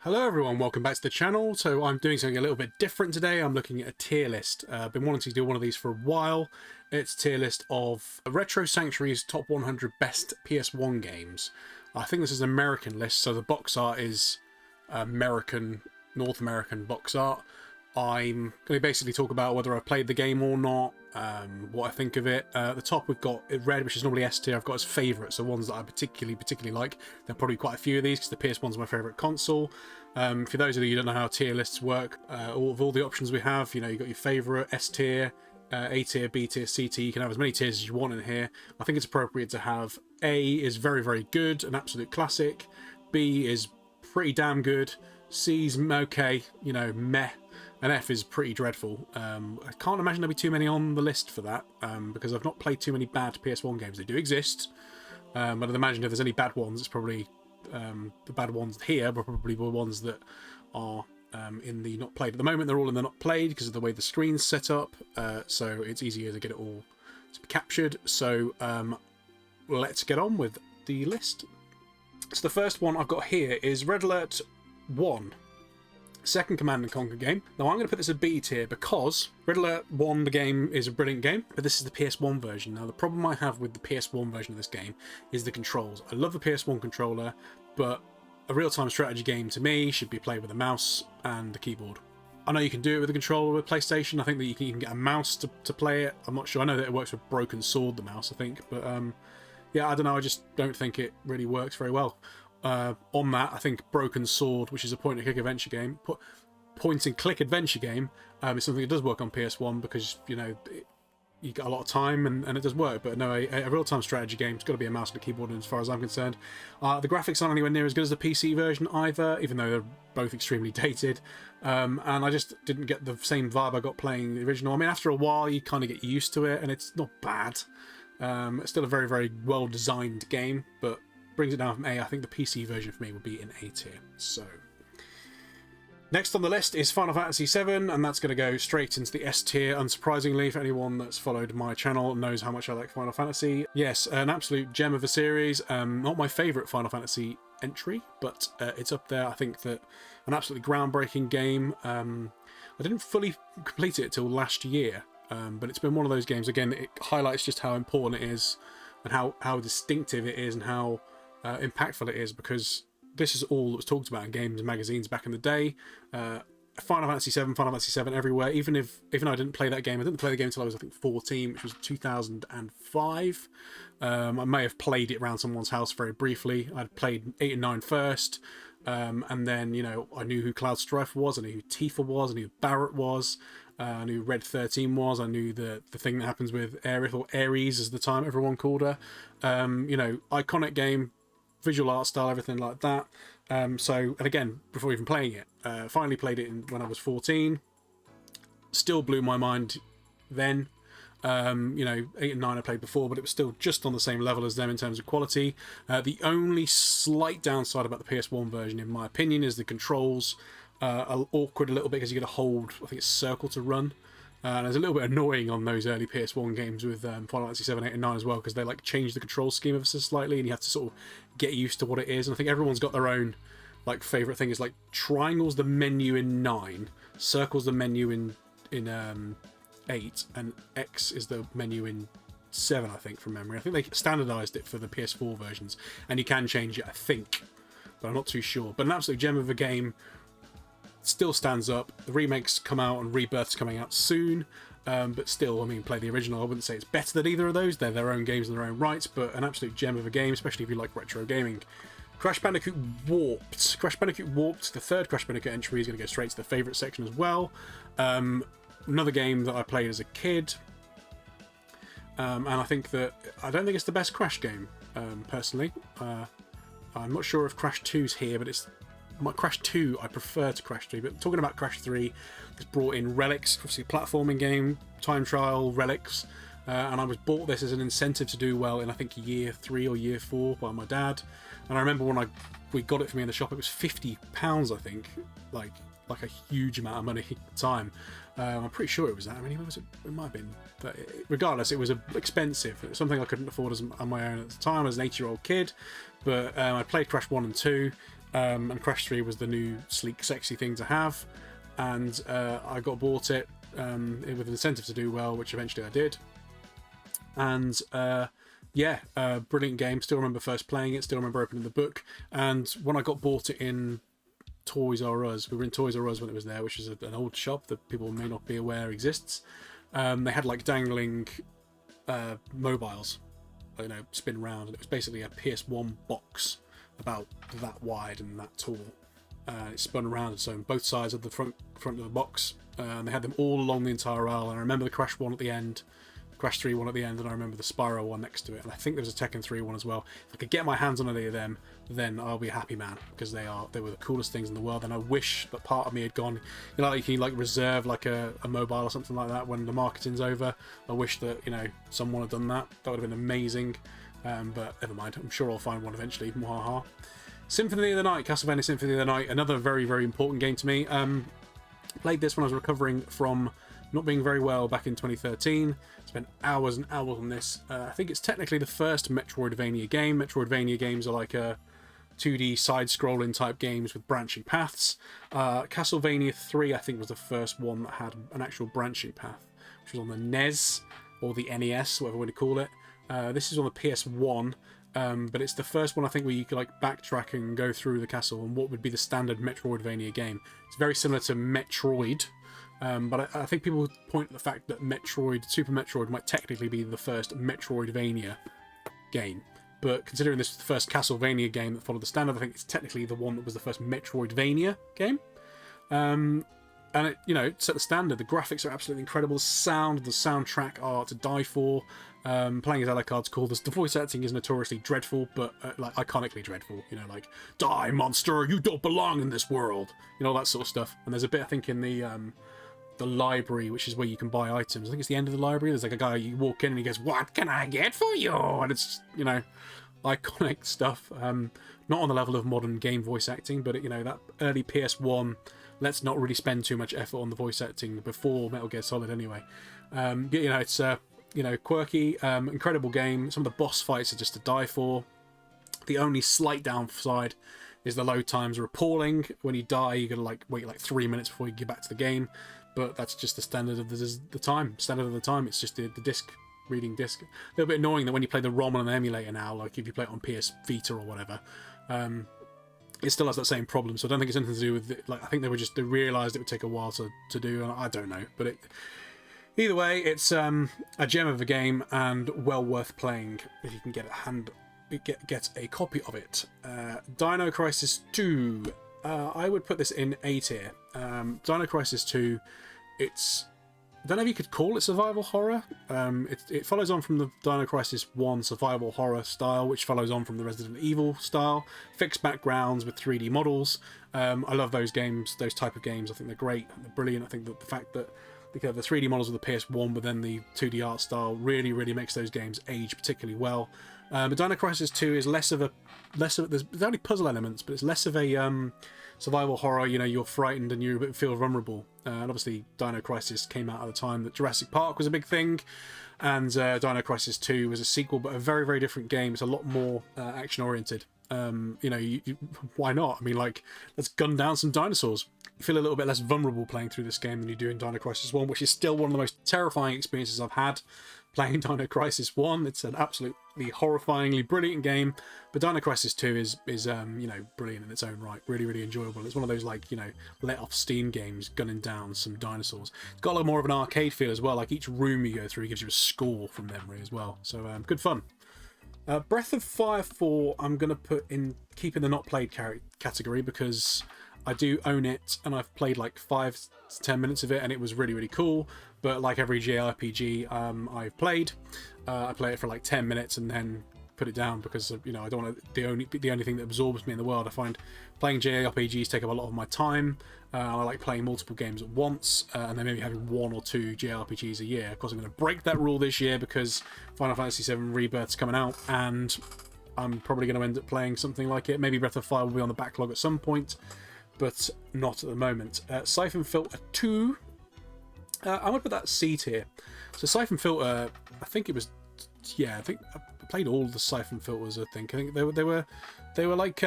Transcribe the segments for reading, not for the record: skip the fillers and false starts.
Hello everyone, welcome back to the channel. So I'm doing something a little bit different today. I'm looking at a tier list. I've been wanting to do one of these for a while. It's a tier list of Retro Sanctuary's top 100 best PS1 games. I think this is an American list, so the box art is American, North American box art. I'm going to basically talk about whether I've played the game or not, what I think of it. At the top we've got red, which is normally S tier. I've got as favourites, so ones that I particularly like. There are probably quite a few of these because the PS1's my favourite console. For those of you who don't know how tier lists work, all the options we have, you know, you've got your favourite, S tier, A tier, B tier, C tier. You can have as many tiers as you want in here. I think it's appropriate to have A is very, very good, an absolute classic. B is pretty damn good. C's okay, you know, meh. And F is pretty dreadful. I can't imagine there'll be too many on the list for that, because I've not played too many bad PS1 games. They do exist, but I'd imagine if there's any bad ones, it's probably the bad ones here, but probably the ones that are in the not played. At the moment, they're all in the not played because of the way the screen's set up, so it's easier to get it all to be captured. So let's get on with the list. So the first one I've got here is Red Alert 1. Second Command & Conquer game. Now I'm going to put this at B tier because Red Alert 1, the game, is a brilliant game, but this is the PS1 version. Now the problem I have with the PS1 version of this game is the controls. I love the PS1 controller, but a real-time strategy game to me should be played with a mouse and the keyboard. I know you can do it with a controller with PlayStation. I think that you can even get a mouse to play it. I'm not sure. I know that it works with Broken Sword, the mouse, I think, but yeah, I don't know. I just don't think it really works very well. On that, I think Broken Sword, which is a point-and-click adventure game, point-and-click adventure game, is something that does work on PS1 because, you know, you get a lot of time and it does work. But no, a real-time strategy game, it's got to be a mouse and a keyboard, as far as I'm concerned. The graphics aren't anywhere near as good as the PC version either, even though they're both extremely dated. And I just didn't get the same vibe I got playing the original. I mean, after a while, you kind of get used to it, and it's not bad. It's still a very, very well-designed game, but brings it down from A. I think the PC version for me would be in A tier. So next on the list is Final Fantasy VII, and that's going to go straight into the S tier, unsurprisingly, for anyone that's followed my channel knows how much I like Final Fantasy. Yes, an absolute gem of a series. Not my favourite Final Fantasy entry, but it's up there. I think that an absolutely groundbreaking game. I didn't fully complete it till last year, but it's been one of those games, again, it highlights just how important it is and how distinctive it is and how impactful it is, because this is all that was talked about in games and magazines back in the day. Final Fantasy VII everywhere. Even though I didn't play that game, I didn't play the game until I was, I think, 14, which was 2005. I may have played it around someone's house very briefly. I'd played 8 and 9 first, and then, you know, I knew who Cloud Strife was, I knew who Tifa was, I knew who Barrett was, I knew who Red 13 was, I knew the thing that happens with Aerith, or Ares as the time everyone called her. You know, iconic game, visual art style, everything like that. And again, before even playing it, finally played it when I was 14. Still blew my mind then. You know, 8 and 9 I played before, but it was still just on the same level as them in terms of quality. The only slight downside about the PS1 version, in my opinion, is the controls are awkward a little bit because you get to hold, I think it's circle to run. And it's a little bit annoying on those early PS1 games with Final Fantasy VII, 8 and 9 as well, because they like change the control scheme ever so slightly, and you have to sort of get used to what it is. And I think everyone's got their own like favourite thing. Is like triangle's the menu in 9, circle's the menu in 8, and X is the menu in 7, I think, from memory. I think they standardised it for the PS4 versions, and you can change it, I think, but I'm not too sure. But an absolute gem of a game. Still stands up. The remakes come out and Rebirth's coming out soon, but still, I mean, play the original. I wouldn't say it's better than either of those. They're their own games in their own rights, but an absolute gem of a game, especially if you like retro gaming. Crash Bandicoot Warped. Crash Bandicoot Warped, the third Crash Bandicoot entry, is going to go straight to the favourite section as well. Another game that I played as a kid, and I don't think it's the best Crash game, personally. I'm not sure if Crash 2's here, but it's Crash 2 I prefer to Crash 3, but talking about Crash 3, it's brought in Relics, obviously a platforming game, time trial, Relics, and I was bought this as an incentive to do well in, I think, year 3 or year 4 by my dad. And I remember when we got it for me in the shop, it was £50, I think, like a huge amount of money at the time. I'm pretty sure it was that. I mean, it might have been, but regardless, it was expensive. It was something I couldn't afford on my own at the time as an 8-year-old kid. But I played Crash 1 and 2. and Crash 3 was the new sleek, sexy thing to have, and I bought it with an incentive to do well, which eventually I did. And yeah, brilliant game. Still remember first playing it, still remember opening the book, and when I bought it in Toys R Us, we were in Toys R Us when it was there, which is an old shop that people may not be aware exists. They had like dangling mobiles, you know, spin round, and it was basically a PS1 box about that wide and that tall. It spun around, so on both sides of the front of the box, they had them all along the entire aisle. And I remember the Crash one at the end, Crash 3 one at the end, and I remember the Spyro one next to it, and I think there was a Tekken 3 one as well. If I could get my hands on any of them, then I'll be a happy man, because they were the coolest things in the world. And I wish that part of me had gone, you know, like you can like reserve like a mobile or something like that when the marketing's over. I wish that, you know, someone had done that. That would have been amazing. But never mind, I'm sure I'll find one eventually. Mwahaha. Symphony of the Night, Castlevania Symphony of the Night, another very, very important game to me. Played this when I was recovering from not being very well back in 2013. Spent hours and hours on this. I think it's technically the first Metroidvania game. Metroidvania games are like a 2D side-scrolling type games with branching paths. Castlevania 3, I think, was the first one that had an actual branching path, which was on the NES, or the NES, whatever way to call it. This is on the PS1, but it's the first one, I think, where you could like backtrack and go through the castle and what would be the standard Metroidvania game. It's very similar to Metroid, but I think people point at the fact that Super Metroid might technically be the first Metroidvania game. But considering this was the first Castlevania game that followed the standard, I think it's technically the one that was the first Metroidvania game. And it, you know, set the standard. The graphics are absolutely incredible. The sound, the soundtrack are to die for. Playing as Alucard's cool. The voice acting is notoriously dreadful, but like iconically dreadful. You know, like, die, monster! You don't belong in this world. You know, that sort of stuff. And there's a bit, I think, in the library, which is where you can buy items. I think it's the end of the library. There's like a guy, you walk in and he goes, "What can I get for you?" And it's, you know, iconic stuff. Not on the level of modern game voice acting, but you know, that early PS1. Let's not really spend too much effort on the voice acting before Metal Gear Solid, anyway. You know, it's you know, quirky, incredible game. Some of the boss fights are just to die for. The only slight downside is the load times are appalling. When you die, you gotta like wait like 3 minutes before you get back to the game. But that's just the standard of the time. Standard of the time. It's just the disc reading disc. A little bit annoying that when you play the ROM on an emulator now, like if you play it on PS Vita or whatever, it still has that same problem. So I don't think it's anything to do with it. Like, I think they realised it would take a while to do, and I don't know. But either way, it's a gem of a game and well worth playing if you can get a copy of it. Dino Crisis 2. I would put this in A tier. Dino Crisis 2, I don't know if you could call it survival horror. It follows on from the Dino Crisis 1 survival horror style, which follows on from the Resident Evil style. Fixed backgrounds with 3D models. I love those games, those type of games. I think they're great. They're brilliant. I think that the fact that they have the 3D models of the PS1, but then the 2D art style really, really makes those games age particularly well. But Dino Crisis 2 is less of there's only puzzle elements, but it's less of a survival horror. You know, you're frightened and you feel vulnerable. And obviously, Dino Crisis came out at the time that Jurassic Park was a big thing, and Dino Crisis 2 was a sequel, but a very, very different game. It's a lot more action oriented. You know, why not? I mean, like, let's gun down some dinosaurs. You feel a little bit less vulnerable playing through this game than you do in Dino Crisis 1, which is still one of the most terrifying experiences I've had playing Dino Crisis 1. It's an absolutely horrifyingly brilliant game, but Dino Crisis 2 is you know, brilliant in its own right. Really, really enjoyable. It's one of those, like, you know, let off steam games, gunning down some dinosaurs. It's got a lot more of an arcade feel as well. Like, each room you go through gives you a score from memory as well. So good fun. Breath of Fire 4, I'm going to put in, keep in the not played category, because I do own it, and I've played like 5 to 10 minutes of it, and it was really, really cool. But like every JRPG I've played, I play it for like 10 minutes and then put it down, because, you know, I don't want to, the only thing that absorbs me in the world. I find playing JRPGs take up a lot of my time. I like playing multiple games at once, and then maybe having 1 or 2 JRPGs a year. Of course, I'm going to break that rule this year because Final Fantasy VII Rebirth's coming out, and I'm probably going to end up playing something like it. Maybe Breath of Fire will be on the backlog at some point, but not at the moment. Siphon Filter 2. I'm going to put that C tier. So Siphon Filter, I think it was, yeah, I think I played all the Siphon Filters. I think they were like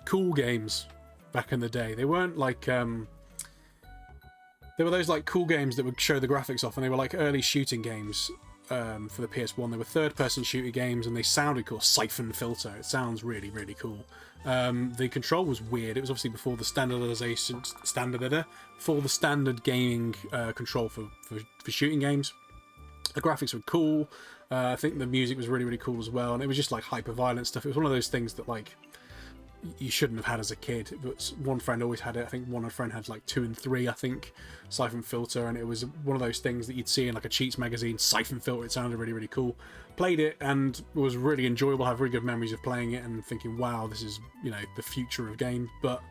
cool games back in the day. They weren't like they were those like cool games that would show the graphics off, and they were like early shooting games for the PS1. They were third-person shooter games, and they sounded cool. Siphon Filter. It sounds really, really cool. The control was weird. It was obviously before the standard gaming control for shooting games. The graphics were cool. I think the music was really, really cool as well, and it was just like hyper-violent stuff. It was one of those things that like you shouldn't have had as a kid, but one friend always had it. I think one friend had like 2 and 3, I think, Siphon Filter, and it was one of those things that you'd see in like a cheats magazine. Siphon Filter. It sounded really, really cool. Played it and it was really enjoyable. I have really good memories of playing it and thinking, wow, this is, you know, the future of game. But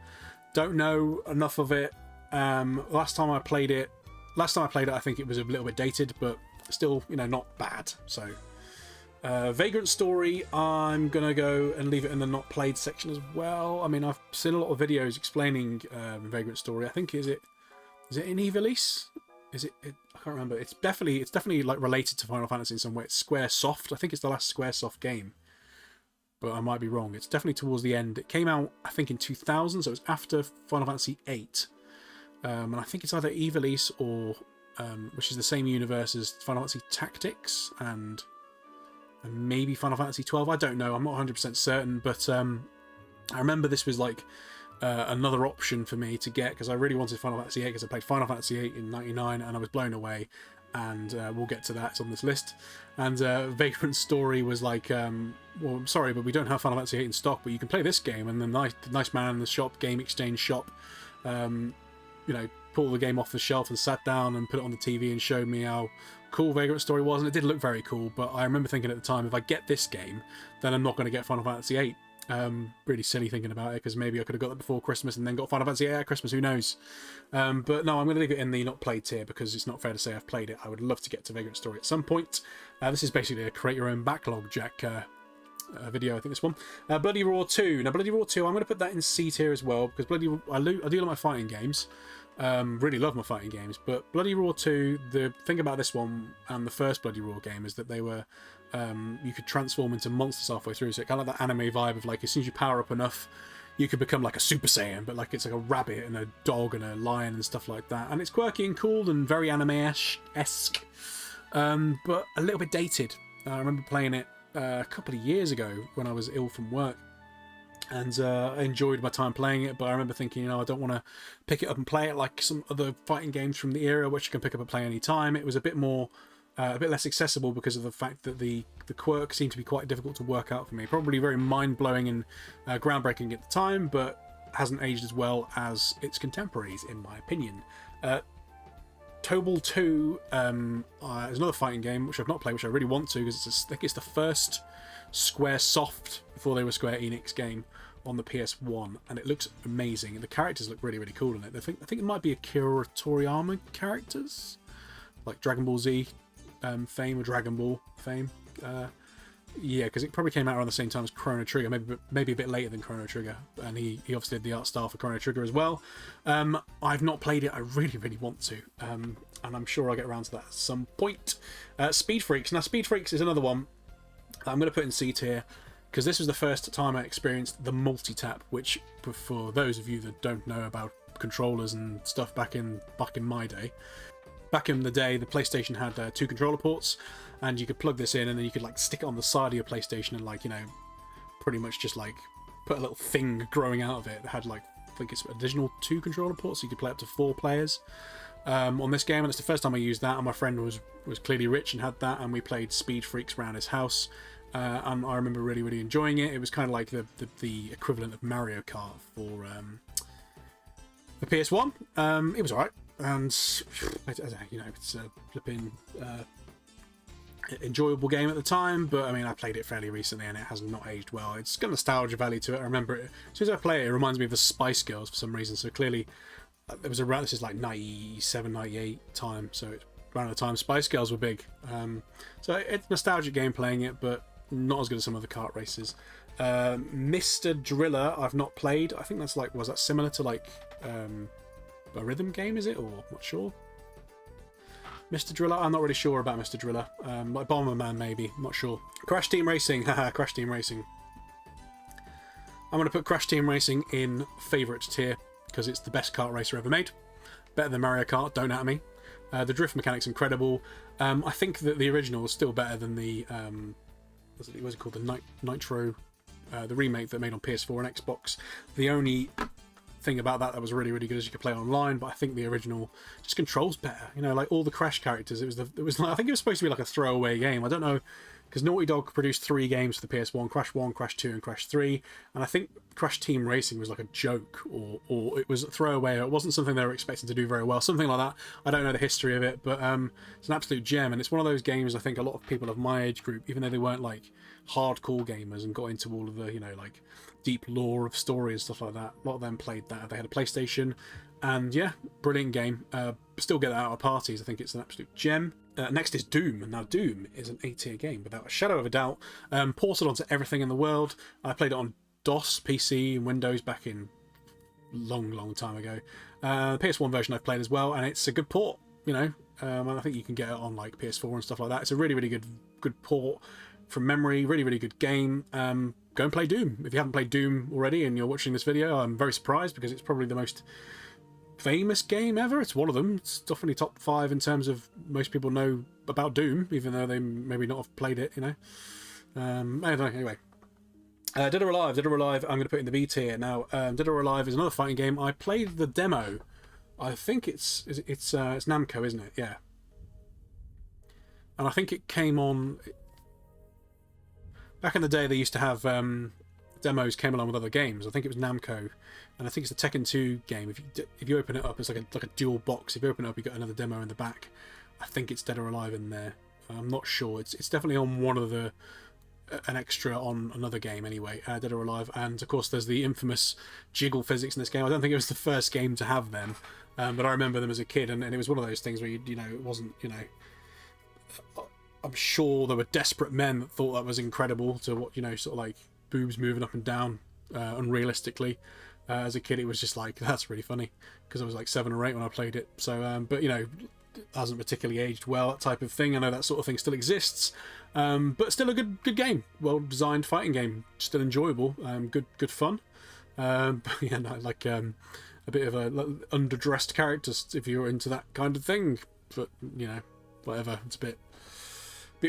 don't know enough of it. Last time I played it, I think it was a little bit dated, but still, you know, not bad. So Vagrant Story, I'm gonna go and leave it in the not played section as well. I mean, I've seen a lot of videos explaining Vagrant Story. I think is it in Ivalice? Is it? I can't remember. It's definitely like related to Final Fantasy in some way. It's Squaresoft. I think it's the last Squaresoft game, but I might be wrong. It's definitely towards the end. It came out, I think, in 2000, so it was after Final Fantasy VIII, and I think it's either Ivalice or which is the same universe as Final Fantasy Tactics and maybe Final Fantasy XII. I don't know. I'm not 100% certain, but I remember this was like another option for me to get because I really wanted Final Fantasy VIII because I played Final Fantasy VIII in '99 and I was blown away. And we'll get to that. It's on this list. And Vagrant Story was like, well, I'm sorry, but we don't have Final Fantasy VIII in stock, but you can play this game. And the nice man in the shop, game exchange shop, you know, pulled the game off the shelf and sat down and put it on the TV and showed me how cool Vagrant Story was. And it did look very cool, but I remember thinking at the time, if I get this game, then I'm not going to get Final Fantasy VIII. Really silly thinking about it, because maybe I could have got that before Christmas and then got Final Fantasy VIII at Christmas, who knows. But no, I'm going to leave it in the not played tier because it's not fair to say I've played it. I would love to get to Vagrant Story at some point. This is basically a create your own backlog Jack video, I think this one. Bloody Roar 2. Now Bloody Roar 2, I'm going to put that in C tier as well, because I do like my fighting games. Really love my fighting games, but Bloody Roar 2, the thing about this one and the first Bloody Roar game is that they were you could transform into monsters halfway through, so it kind of like that anime vibe of like as soon as you power up enough you could become like a Super Saiyan, but like it's like a rabbit and a dog and a lion and stuff like that, and it's quirky and cool and very anime-esque, but a little bit dated. I remember playing it a couple of years ago when I was ill from work, and I enjoyed my time playing it, but I remember thinking, you know, I don't want to pick it up and play it like some other fighting games from the era, which you can pick up and play any time. It was a bit more, a bit less accessible because of the fact that the quirks seemed to be quite difficult to work out for me. Probably very mind-blowing and groundbreaking at the time, but hasn't aged as well as its contemporaries, in my opinion. Tobal 2 is another fighting game, which I've not played, which I really want to, because I think it's the first Squaresoft, before they were Square Enix, game on the PS1, and it looks amazing. The characters look really, really cool in it. I think it might be Akira Toriyama characters, like Dragon Ball Z fame or Dragon Ball fame. Yeah, because it probably came out around the same time as Chrono Trigger, maybe a bit later than Chrono Trigger, and he obviously did the art style for Chrono Trigger as well. I've not played it. I really, really want to, and I'm sure I'll get around to that at some point. Speed Freaks. Now, Speed Freaks is another one I'm going to put in C tier, because this was the first time I experienced the multi-tap, which, for those of you that don't know about controllers and stuff back in my day, back in the day, the PlayStation had 2 controller ports, and you could plug this in, and then you could like stick it on the side of your PlayStation and like, you know, pretty much just like put a little thing growing out of it that had like, I think it's additional 2 controller ports, so you could play up to 4 players on this game. And it's the first time I used that, and my friend was clearly rich and had that, and we played Speed Freaks around his house. And I remember really, really enjoying it. It was kind of like the equivalent of Mario Kart for the PS1. It was alright, and you know, it's a flipping enjoyable game at the time. But I mean, I played it fairly recently, and it has not aged well. It's got nostalgia value to it. I remember it as soon as I play it. It reminds me of the Spice Girls for some reason. So clearly, it was around. This is like 97, 98 time. So it's around the time Spice Girls were big. So it's nostalgic game playing it, but not as good as some other kart races. Mr. Driller, I've not played. I think that's like, was that similar to like a rhythm game, is it? Or I'm not sure. Mr. Driller, I'm not really sure about Mr. Driller. Like Bomberman, maybe. I'm not sure. Crash Team Racing. Haha, Crash Team Racing. I'm going to put Crash Team Racing in favourite tier, because it's the best kart racer ever made. Better than Mario Kart, don't at me. The drift mechanic's incredible. I think that the original is still better than the, what's it called, the Nitro, the remake that made on PS4 and Xbox. The only thing about that was really, really good is you could play online, but I think the original just controls better. You know, like all the Crash characters, it was like, I think it was supposed to be like a throwaway game. I don't know, because Naughty Dog produced 3 games for the PS1, Crash 1, Crash 2, and Crash 3, and I think Crash Team Racing was like a joke, or it was a throwaway, or it wasn't something they were expecting to do very well, something like that. I don't know the history of it, but it's an absolute gem, and it's one of those games I think a lot of people of my age group, even though they weren't like hardcore gamers and got into all of the, you know, like deep lore of story and stuff like that, a lot of them played that. They had a PlayStation, and yeah, brilliant game. Still get that out of parties. I think it's an absolute gem. Next is Doom, and now Doom is an A-tier game without a shadow of a doubt. Ported onto everything in the world. I played it on DOS, PC, and Windows back in long time ago. The PS1 version I've played as well, and it's a good port, you know. And I think you can get it on like PS4 and stuff like that. It's a really, really good port from memory. Really, really good game. Go and play Doom. If you haven't played Doom already and you're watching this video, I'm very surprised, because it's probably the most famous game ever. It's one of them. It's definitely top 5 in terms of most people know about Doom, even though they maybe not have played it, you know. I don't know, anyway. Dead or Alive, I'm going to put in the B tier. Now, Dead or Alive is another fighting game. I played the demo. I think it's Namco, isn't it? Yeah. And I think it came on... Back in the day, they used to have demos came along with other games. I think it was Namco, and I think it's the Tekken 2 game. If you open it up, it's like a dual box. If you open it up, you got another demo in the back. I think it's Dead or Alive in there. I'm not sure. It's definitely on one of the an extra on another game anyway. Dead or Alive, and of course there's the infamous jiggle physics in this game. I don't think it was the first game to have them, but I remember them as a kid, and it was one of those things where you know, it wasn't, you know. I'm sure there were desperate men that thought that was incredible to what, you know, sort of like boobs moving up and down unrealistically. As a kid, it was just like, that's really funny, because I was like 7 or 8 when I played it. So, but you know, it hasn't particularly aged well, that type of thing. I know that sort of thing still exists, but still a good game, well designed fighting game, still enjoyable, good fun. But yeah, no, like a bit of a underdressed characters if you're into that kind of thing. But you know, whatever, it's a bit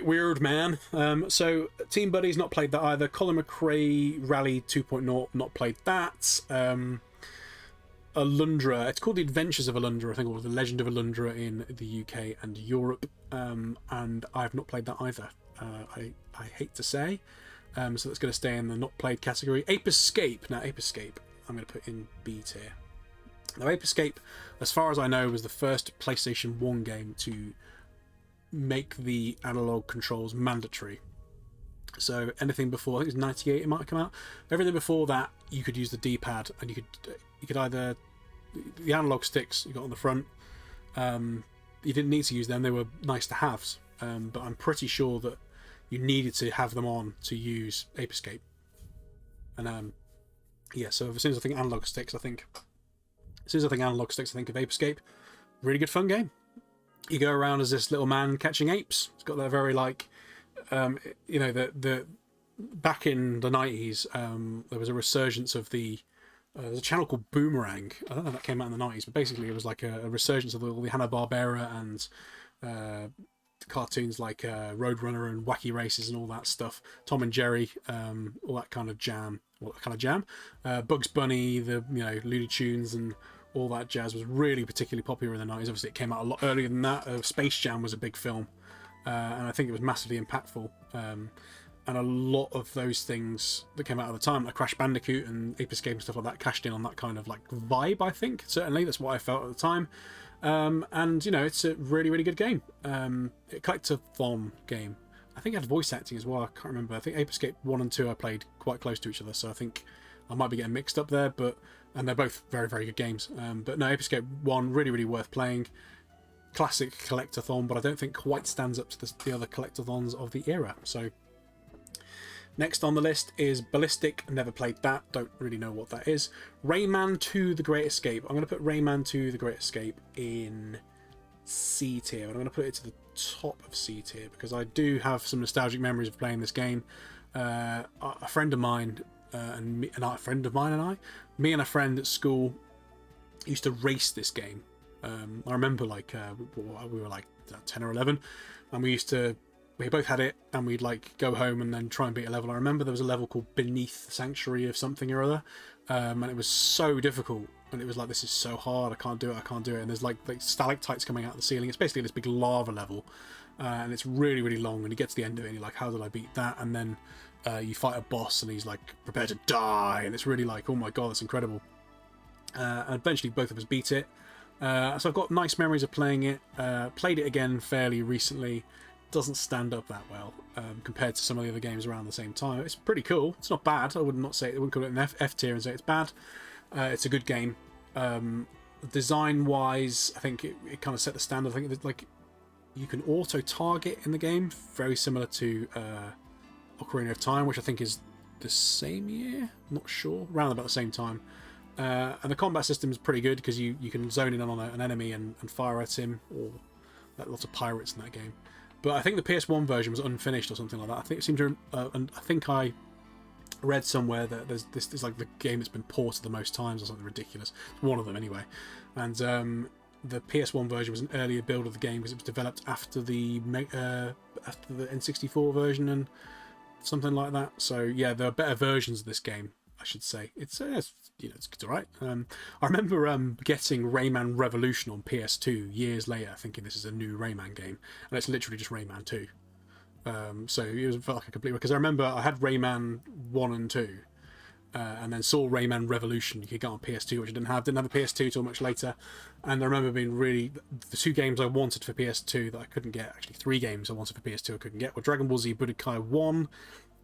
weird, man. So Team Buddies, not played that either. Colin Mcrae Rally 2.0, not played that. Alundra, it's called The Adventures of Alundra, I think, or The Legend of Alundra in the UK and Europe, and I have not played that either. I hate to say, so that's going to stay in the not played category. Ape Escape. Now Ape Escape I'm going to put in B tier. Now Ape Escape, as far as I know, was the first PlayStation 1 game to make the analog controls mandatory. So anything before, I think it was 98 it might have come out, everything before that you could use the D-pad, and you could either, the analog sticks you got on the front, you didn't need to use them, they were nice to haves, but I'm pretty sure that you needed to have them on to use Ape Escape. And yeah, so as soon as I think analog sticks, I think of Ape Escape. Really good fun game. You go around as this little man catching apes. It's got that very, like, you know, the back in the 90s, there was a resurgence of there's a channel called Boomerang. I don't know if that came out in the 90s, but basically it was like a resurgence of all the Hanna-Barbera and cartoons like Roadrunner and Wacky Races and all that stuff. Tom and Jerry, all that kind of jam. Bugs Bunny, the, you know, Looney Tunes and all that jazz was really particularly popular in the 90s. Obviously it came out a lot earlier than that. Space Jam was a big film, and I think it was massively impactful, and a lot of those things that came out at the time, like Crash Bandicoot and Ape Escape and stuff like that, cashed in on that kind of like vibe. I think certainly that's what I felt at the time, and you know, it's a really, really good game. A collectathon game. I think it had voice acting as well. I can't remember. I think Ape Escape 1 and 2 I played quite close to each other, so I think I might be getting mixed up there, and they're both very, very good games. But no, Ape Escape 1, really, really worth playing. Classic collectathon, but I don't think quite stands up to the other collectathons of the era. So next on the list is Ballistic. Never played that, don't really know what that is. Rayman 2 The Great Escape. I'm going to put Rayman 2 The Great Escape in C tier, and I'm going to put it to the top of C tier because I do have some nostalgic memories of playing this game. A friend of mine and a friend of mine and me and a friend at school used to race this game. I remember like we were like 10 or 11, and we both had it, and we'd like go home and then try and beat a level. I remember there was a level called Beneath the Sanctuary of something or other, and it was so difficult, and it was like, this is so hard, I can't do it, and there's like stalactites coming out of the ceiling. It's basically this big lava level, and it's really, really long, and you get to the end of it and you're like, how did I beat that? And then you fight a boss and he's like, prepare to die, and it's really like, oh my god, that's incredible. And eventually both of us beat it. So I've got nice memories of playing it. Played it again fairly recently. Doesn't stand up that well compared to some of the other games around the same time. It's pretty cool. It's not bad. I wouldn't call it an F tier and say it's bad. It's a good game. Design wise, I think it kind of set the standard. I think that, like, you can auto target in the game, very similar to Ocarina of Time, which I think is the same year. I'm not sure, around about the same time. And the combat system is pretty good because you can zone in on an enemy and fire at him, or lots of pirates in that game. But I think the PS1 version was unfinished or something like that. I think it seemed to, and I think I read somewhere that this is like the game that's been ported the most times or something ridiculous. It's one of them anyway. And the PS1 version was an earlier build of the game because it was developed after the N64 version and something like that. So yeah, there are better versions of this game, I should say. It's all right. I remember getting Rayman Revolution on PS2 years later, thinking this is a new Rayman game, and it's literally just Rayman 2. So it felt like a complete, because I remember I had Rayman 1 and 2, and then saw Rayman Revolution you could get on PS2, which I didn't have a PS2 till much later. And I remember being really, the two games I wanted for PS2 that I couldn't get, actually 3 games I wanted for PS2 I couldn't get, were Dragon Ball Z Budokai 1,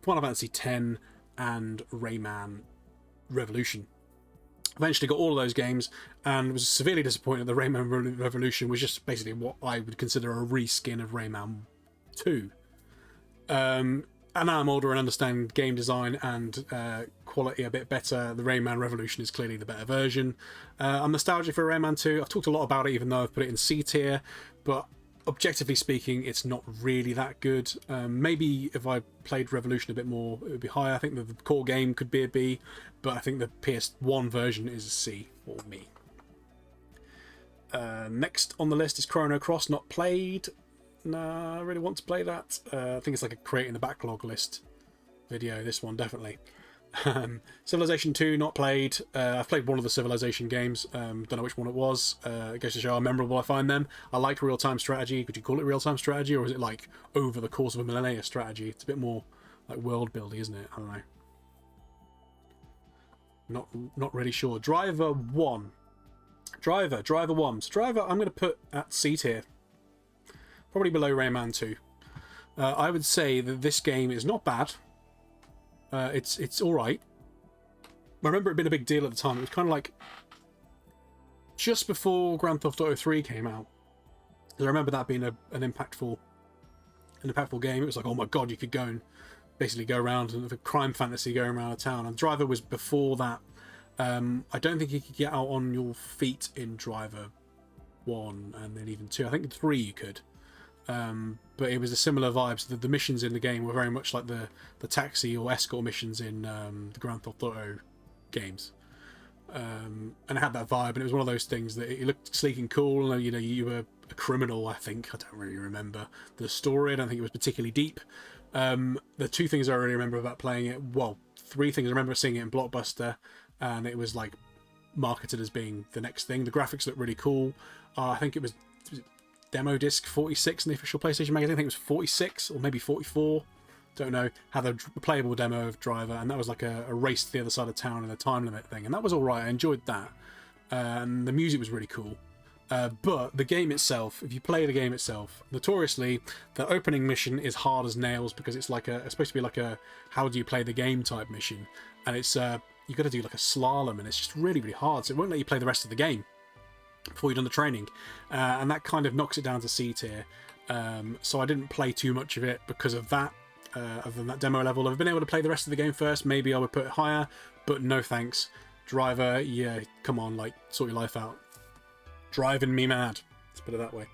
Final Fantasy X, and Rayman Revolution. Eventually got all of those games and was severely disappointed that Rayman Revolution was just basically what I would consider a reskin of Rayman 2. And now I'm older and understand game design and quality a bit better. The Rayman Revolution is clearly the better version. I'm nostalgic for Rayman 2. I've talked a lot about it, even though I've put it in C tier, but objectively speaking, it's not really that good. Maybe if I played Revolution a bit more, it would be higher. I think the core game could be a B, but I think the PS1 version is a C for me. Next on the list is Chrono Cross, not played. Nah, I really want to play that. I think it's like a creating the backlog list video, this one definitely. Civilization 2, not played. I've played one of the Civilization games, don't know which one it was. It goes to show how memorable I find them. I like real-time strategy. Could you call it real-time strategy, or is it like over the course of a millennia strategy? It's a bit more like world building, isn't it? I don't know. Not really sure. Driver 1. Driver 1. So Driver I'm going to put at C tier. Probably below Rayman 2. I would say that this game is not bad. It's all right. I remember it being a big deal at the time. It was kind of like just before Grand Theft Auto 3 came out. I remember that being an impactful game. It was like, oh my god, you could go and basically go around and have a crime fantasy going around a town. And Driver was before that. I don't think you could get out on your feet in Driver 1 and then even 2. I think in 3 you could. But it was a similar vibe. So the missions in the game were very much like the taxi or escort missions in the Grand Theft Auto games, and it had that vibe. And it was one of those things that it looked sleek and cool. And you were a criminal. I think I don't really remember the story. I don't think it was particularly deep. The 2 things I really remember about playing it. Well, 3 things I remember seeing it in Blockbuster, and it was like marketed as being the next thing. The graphics looked really cool. I think it was demo disc 46 in the official PlayStation magazine. I think it was 46 or maybe 44. Don't know. Had a playable demo of Driver, and that was like a race to the other side of town in a time limit thing, and that was all right. I enjoyed that. The music was really cool. But the game itself, if you play the game itself, notoriously, the opening mission is hard as nails because it's like it's supposed to be like a how do you play the game type mission, and it's you got to do like a slalom, and it's just really, really hard. So it won't let you play the rest of the game before you've done the training, and that kind of knocks it down to C tier. So I didn't play too much of it because of that. Other than that demo level, if I've been able to play the rest of the game first, maybe I would put it higher, but no thanks. Driver, yeah, come on, like, sort your life out. Driving me mad, let's put it that way.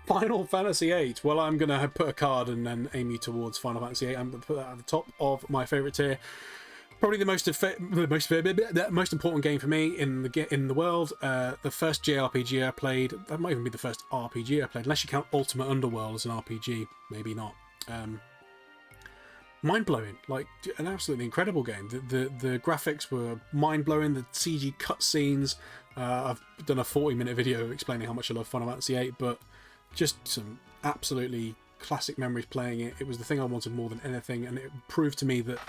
Final Fantasy VIII. Well, I'm gonna put a card and then aim you towards Final Fantasy VIII. I'm gonna put that at the top of my favourite tier. Probably the most important game for me in the world. The first JRPG I played. That might even be the first RPG I played, unless you count Ultimate Underworld as an RPG. Maybe not. Mind blowing, like an absolutely incredible game. The graphics were mind blowing. The CG cutscenes. I've done a 40-minute video explaining how much I love Final Fantasy VIII, but just some absolutely classic memories playing it. It was the thing I wanted more than anything, and it proved to me that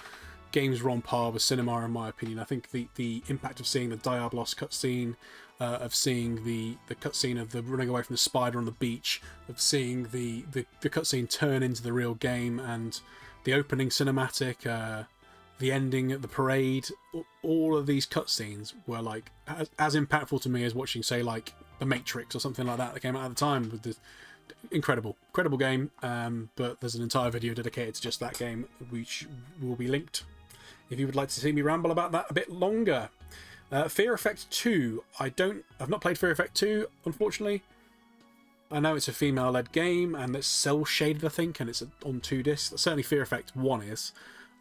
games were on par with cinema, in my opinion. I think the impact of seeing the Diablos cutscene, of seeing the cutscene of the running away from the spider on the beach, of seeing the cutscene turn into the real game, and the opening cinematic, the ending at the parade, all of these cutscenes were like as impactful to me as watching, say, like The Matrix or something like that came out at the time. With the incredible game, but there's an entire video dedicated to just that game, which will be linked if you would like to see me ramble about that a bit longer. Fear Effect 2. I've not played Fear Effect 2, unfortunately. I know it's a female-led game, and it's cel-shaded, I think, and it's on 2 discs. Certainly Fear Effect 1 is.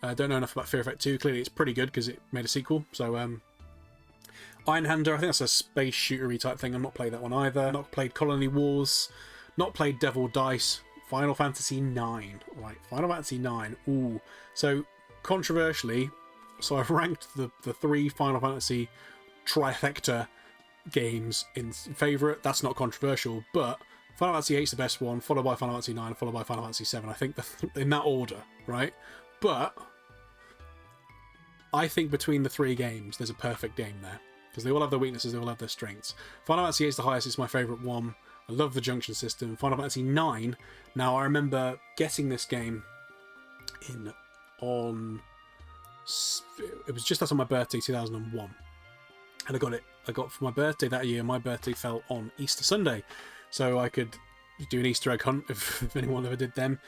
I don't know enough about Fear Effect 2. Clearly it's pretty good, because it made a sequel. So, Einhander, I think that's a space shootery type thing. I've not played that one either. Not played Colony Wars. Not played Devil Dice. Final Fantasy IX. Right, Final Fantasy IX. Ooh. So, controversially, I've ranked the 3 Final Fantasy trifecta games in favourite. That's not controversial, but Final Fantasy VIII is the best one, followed by Final Fantasy IX, followed by Final Fantasy VII. I think in that order, right? But I think between the 3 games, there's a perfect game there, because they all have their weaknesses, they all have their strengths. Final Fantasy VIII is the highest, it's my favourite one. I love the junction system. Final Fantasy IX. Now, I remember getting this game it was just after my birthday, 2001, and I got for my birthday that year. My birthday fell on Easter Sunday, so I could do an Easter egg hunt if anyone ever did them,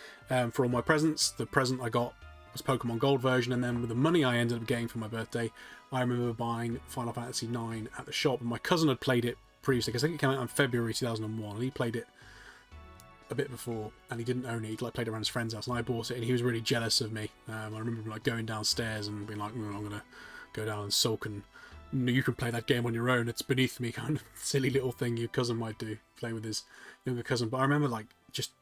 for all my presents. The present I got was Pokemon Gold version, and then with the money I ended up getting for my birthday, I remember buying Final Fantasy IX at the shop, and my cousin had played it previously, because I think it came out in February 2001, and he played it a bit before, and he didn't own it. He played around his friend's house, and I bought it, and he was really jealous of me. I remember going downstairs and being like, I'm gonna go down and sulk, and you can play that game on your own, it's beneath me, kind of silly little thing your cousin might do, play with his younger cousin. But I remember just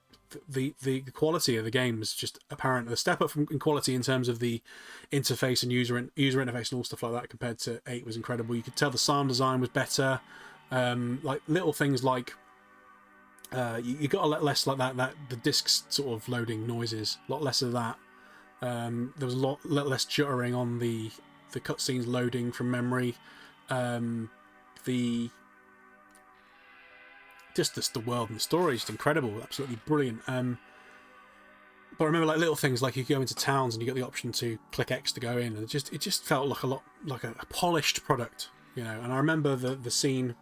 the quality of the game was just apparent. The step up in quality in terms of the interface and user interface and all stuff like that compared to 8 was incredible. You could tell the sound design was better. Little things like you got a lot less like that the discs sort of loading noises, a lot less of that. There was a lot less juttering on the cutscenes loading from memory. The world and the story is just incredible, absolutely brilliant. But I remember little things like you go into towns and you get the option to click X to go in, and it just felt like a polished product, you know. And I remember the scene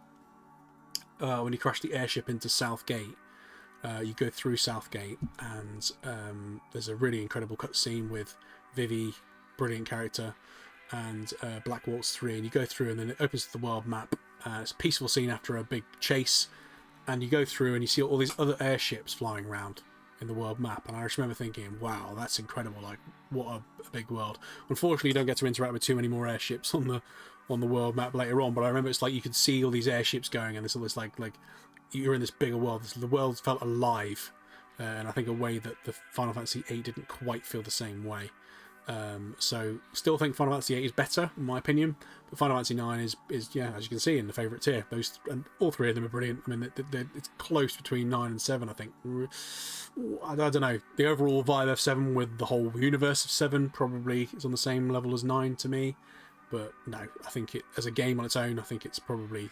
when you crash the airship into Southgate. You go through Southgate, and there's a really incredible cutscene with Vivi, brilliant character, and Black Waltz 3, and you go through, and then it opens the world map. It's a peaceful scene after a big chase, and you go through and you see all these other airships flying around in the world map, and I just remember thinking, wow, that's incredible, like what a big world. Unfortunately, you don't get to interact with too many more airships on the world map later on, but I remember it's like you could see all these airships going, and there's all this like you're in this bigger world. The world felt alive, and I think a way that the Final Fantasy VIII didn't quite feel the same way. So still think Final Fantasy VIII is better in my opinion, but Final Fantasy IX is yeah, as you can see, in the favourite tier. Those, and all 3 of them are brilliant. I mean, it's close between 9 and 7, I think. I don't know, the overall vibe of 7 with the whole universe of 7 probably is on the same level as 9 to me, but no, I think it as a game on its own, I think it's probably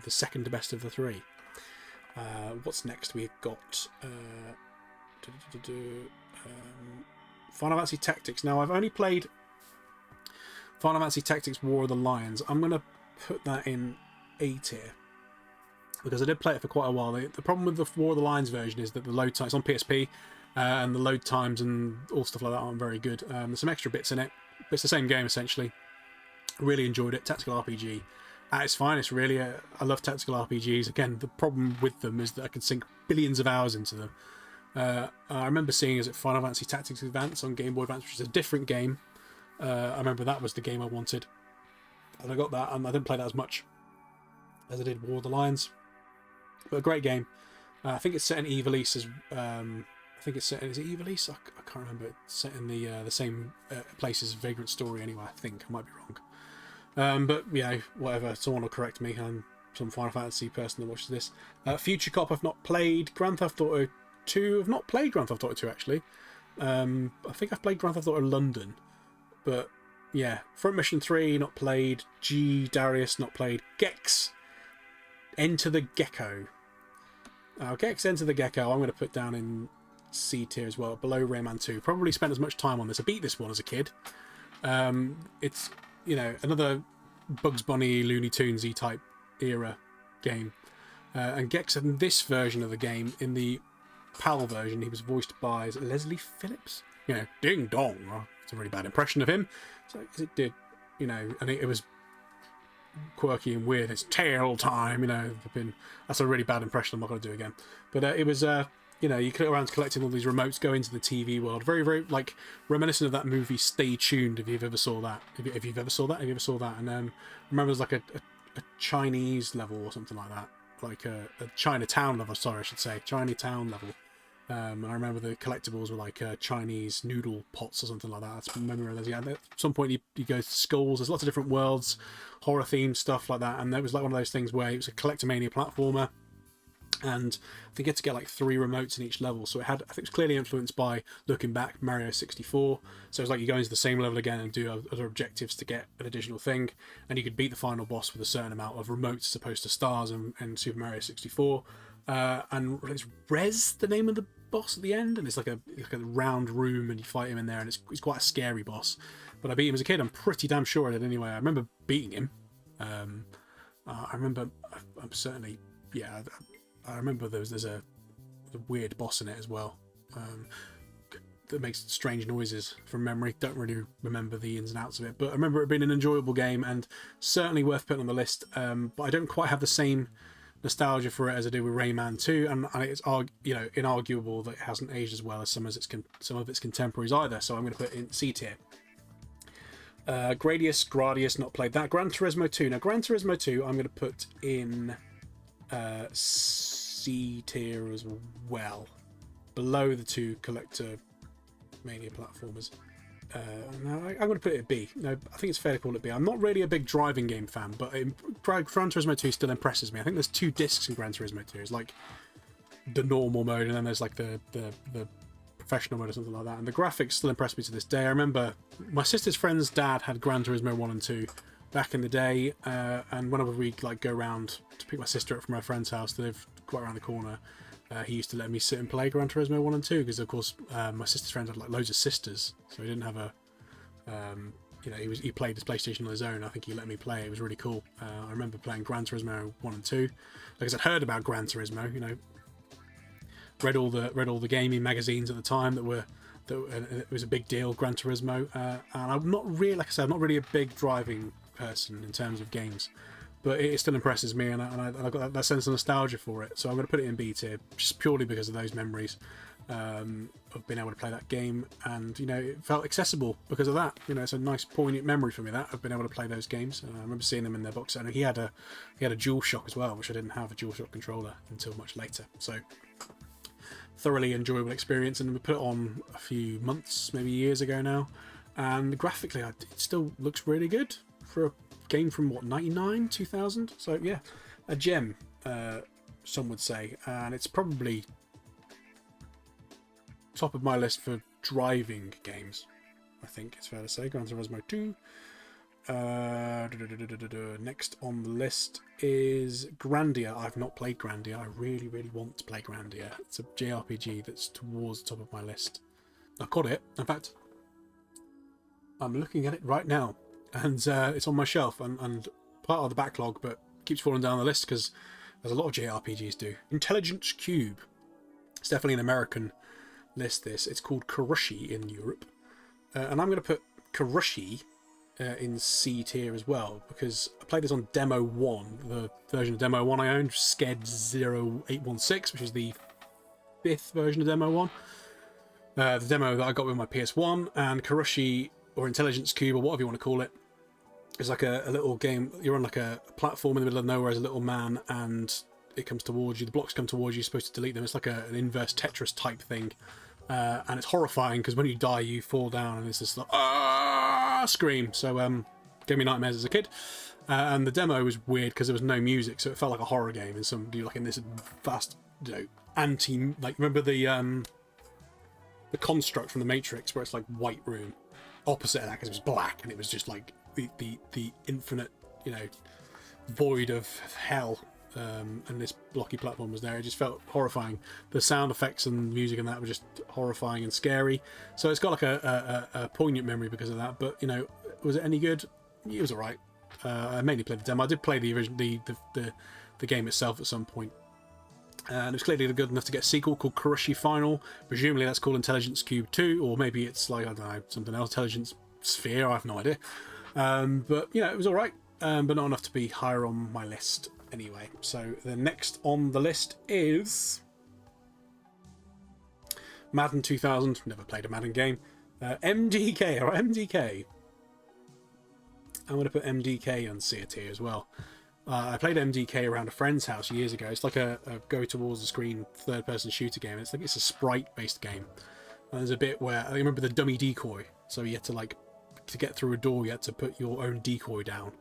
the second best of the 3. What's next? We've got Final Fantasy Tactics. Now, I've only played Final Fantasy Tactics War of the Lions. I'm going to put that in A tier, because I did play it for quite a while. The problem with the War of the Lions version is that the load times on PSP, and the load times and all stuff like that aren't very good. There's some extra bits in it, but it's the same game essentially. Really enjoyed it. Tactical RPG at its finest, really. I love tactical RPGs. Again, the problem with them is that I can sink billions of hours into them. I remember seeing it at Final Fantasy Tactics Advance on Game Boy Advance, which is a different game. I remember that was the game I wanted, and I got that, and I didn't play that as much as I did War of the Lions, but a great game. I think it's set in Ivalice as I think it's set in, is it Ivalice? I can't remember. It's set in the same place as Vagrant Story anyway. I think I might be wrong, but yeah, whatever. Someone will correct me. I'm some Final Fantasy person that watches this. Future Cop I've not played. Grand Theft Auto 2 I've not played. Grand Theft Auto 2 actually. I think I've played Grand Theft Auto London, but yeah, Front Mission 3 not played. Darius not played. Gex Enter the Gecko. Gex Enter the Gecko I'm going to put down in C tier as well, below Rayman 2. Probably spent as much time on this. I beat this one as a kid. It's, you know, another Bugs Bunny, Looney Tunesy type era game. And Gex in this version of the game, in the PAL version, he was voiced by, is it Leslie Phillips? You know, Ding Dong. Oh, it's a really bad impression of him. So it did, you know, and it was quirky and weird. It's tail time, you know. That's a really bad impression. I'm not going to do again. But it was, you know, you go around collecting all these remotes, go into the TV world. Very, very like reminiscent of that movie Stay Tuned. If you've ever saw that, if you've ever saw that, and I remember there's like a Chinese level or something like that, like a Chinatown level. Sorry, I should say Chinatown level. And I remember the collectibles were like Chinese noodle pots or something like that. That's memory of those. Yeah, at some point you go to schools. There's lots of different worlds, horror themed stuff like that. And it was like one of those things where it was a Collectomania platformer, and I think you had to get like 3 remotes in each level. So it had, I think it was clearly influenced by, looking back, Mario 64. So it was like you go into the same level again and do other objectives to get an additional thing, and you could beat the final boss with a certain amount of remotes as opposed to stars in Super Mario 64. And it's Rez, the name of the boss at the end, and it's like a round room, and you fight him in there, and it's quite a scary boss. But I beat him as a kid. I'm pretty damn sure I did anyway. I remember beating him. I remember. I'm certainly, yeah. I remember there's a weird boss in it as well, that makes strange noises from memory. Don't really remember the ins and outs of it, but I remember it being an enjoyable game and certainly worth putting on the list. But I don't quite have the same nostalgia for it as I do with Rayman 2, and it's, you know, inarguable that it hasn't aged as well as some of its contemporaries either. So I'm going to put it in C tier. Gradius not played that. Gran Turismo 2. Now Gran Turismo 2 I'm going to put in C tier as well, below the 2 collector mania platformers. No, I'm going to put it at B. No, I think it's fair to call it B. I'm not really a big driving game fan, but Gran Turismo 2 still impresses me. I think there's 2 discs in Gran Turismo 2. It's like the normal mode, and then there's like the professional mode or something like that. And the graphics still impress me to this day. I remember my sister's friend's dad had Gran Turismo 1 and 2 back in the day, and whenever we like go around to pick my sister up from her friend's house, they live quite around the corner. He used to let me sit and play Gran Turismo 1 and 2 because, of course, my sister's friend had like loads of sisters, so he didn't have a, you know, he played his PlayStation on his own. I think he let me play. It was really cool. I remember playing Gran Turismo 1 and 2. Like I said, heard about Gran Turismo, you know, read all the gaming magazines at the time it was a big deal, Gran Turismo. And I'm not really, like I said, I'm not really a big driving person in terms of games, but it still impresses me, and I got that sense of nostalgia for it. So I'm going to put it in B tier, just purely because of those memories of being able to play that game, and you know, it felt accessible because of that. You know, it's a nice poignant memory for me that I've been able to play those games. I remember seeing them in their box set, and he had a DualShock as well, which I didn't have a DualShock controller until much later. So thoroughly enjoyable experience, and we put it on a few months, maybe years ago now, and graphically it still looks really good for a game from what, 99, 2000. So yeah, a gem, some would say, and it's probably top of my list for driving games. I think it's fair to say. Gran Turismo 2. Next on the list is Grandia. I've not played Grandia. I really, really want to play Grandia. It's a JRPG that's towards the top of my list. I've got it. In fact, I'm looking at it right now, and it's on my shelf and part of the backlog, but keeps falling down the list because there's a lot of JRPGs do. Intelligence Qube. It's definitely an American list, this. It's called Kurushi in Europe. And I'm going to put Kurushi in C tier as well, because I played this on Demo 1, the version of Demo 1 I owned, Sked 0816, which is the 5th version of Demo 1. The demo that I got with my PS1, and Kurushi or Intelligence Qube, or whatever you want to call it. It's like a little game. You're on like a platform in the middle of nowhere as a little man, and it comes towards you. The blocks come towards you. You're supposed to delete them. It's like an inverse Tetris type thing, and it's horrifying because when you die, you fall down, and it's this like scream. So gave me nightmares as a kid. And the demo was weird because there was no music, so it felt like a horror game. And some like in this vast, like remember the construct from the Matrix where it's like white room, opposite of that because it was black and it was just like the infinite, void of hell. And this blocky platform was there. It just felt horrifying. The sound effects and music and that were just horrifying and scary. So it's got like a poignant memory because of that. But was it any good? It was alright. I mainly played the demo. I did play the original, the game itself at some point. And it was clearly good enough to get a sequel called Kurushi Final. Presumably that's called Intelligence Qube 2, or maybe it's like, I don't know, something else, Intelligence Sphere, I have no idea. But, it was alright, but not enough to be higher on my list anyway. So the next on the list is Madden 2000. Never played a Madden game. MDK, or MDK. I'm going to put MDK on C tier as well. I played MDK around a friend's house years ago. It's like a go towards the screen third-person shooter game. It's a sprite-based game. And there's a bit where I remember the dummy decoy. So you had to get through a door, you had to put your own decoy down.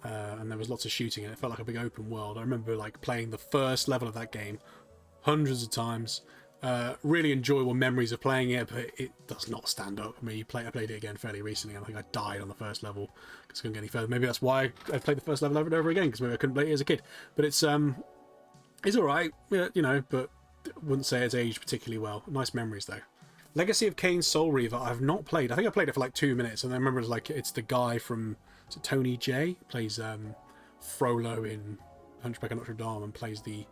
And there was lots of shooting, and it felt like a big open world. I remember playing the first level of that game hundreds of times. Really enjoyable memories of playing it, but it does not stand up. I played it again fairly recently, and I think I died on the first level because I couldn't get any further. Maybe that's why I played the first level over and over again, because maybe I couldn't play it as a kid. But it's alright, but wouldn't say it's aged particularly well. Nice memories though. Legacy of Kain Soul Reaver I've not played. I think I played it for like 2 minutes, and I remember it's the guy from Tony J plays Frollo in Hunchback of Notre Dame and plays the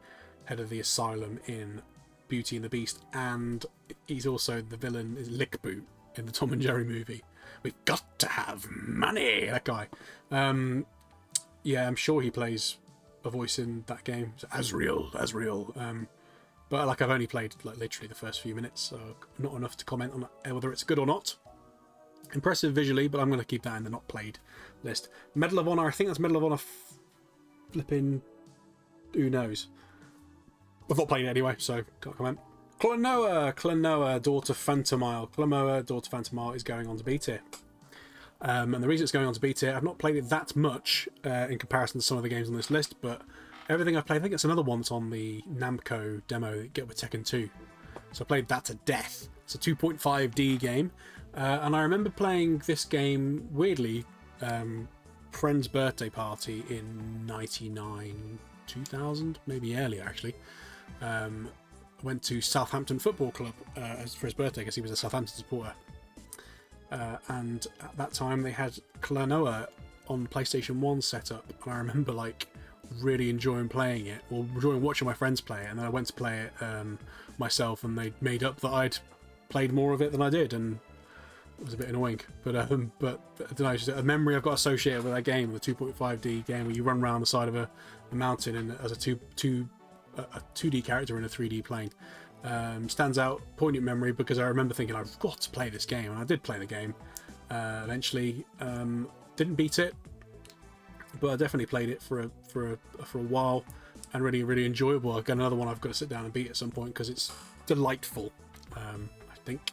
head of the asylum in Beauty and the Beast, and he's also the villain is Lickboot in the Tom and Jerry movie. We've got to have money, that guy. Yeah, I'm sure he plays a voice in that game. So, Asriel. But I've only played literally the first few minutes, so not enough to comment on whether it's good or not. Impressive visually, but I'm going to keep that in the not played list. Medal of Honor, I think that's Medal of Honor flipping, who knows. I've not played it anyway, so can't comment. Klonoa, Daughter Phantomile. Klonoa, Daughter Phantomile is going on to B tier. And the reason it's going on to B tier, I've not played it that much in comparison to some of the games on this list, but everything I've played, I think it's another one that's on the Namco demo that you get with Tekken 2. So I played that to death. It's a 2.5D game. And I remember playing this game, weirdly, friend's birthday party in 99, 2000, maybe earlier actually. Went to Southampton Football Club for his birthday because he was a Southampton supporter. And at that time they had Klonoa on PlayStation 1 set up, and I remember really enjoying playing it, or enjoying watching my friends play it, and then I went to play it myself, and they made up that I'd played more of it than I did, and it was a bit annoying. But I don't know, it's just a memory I've got associated with that game, the 2.5D game where you run around the side of a mountain and as a 2D character in a 3D plane. Stands out, poignant memory, because I remember thinking I've got to play this game, and I did play the game eventually. Didn't beat it, but I definitely played it for a while, and really enjoyable. I've got another one I've got to sit down and beat at some point because it's delightful. I think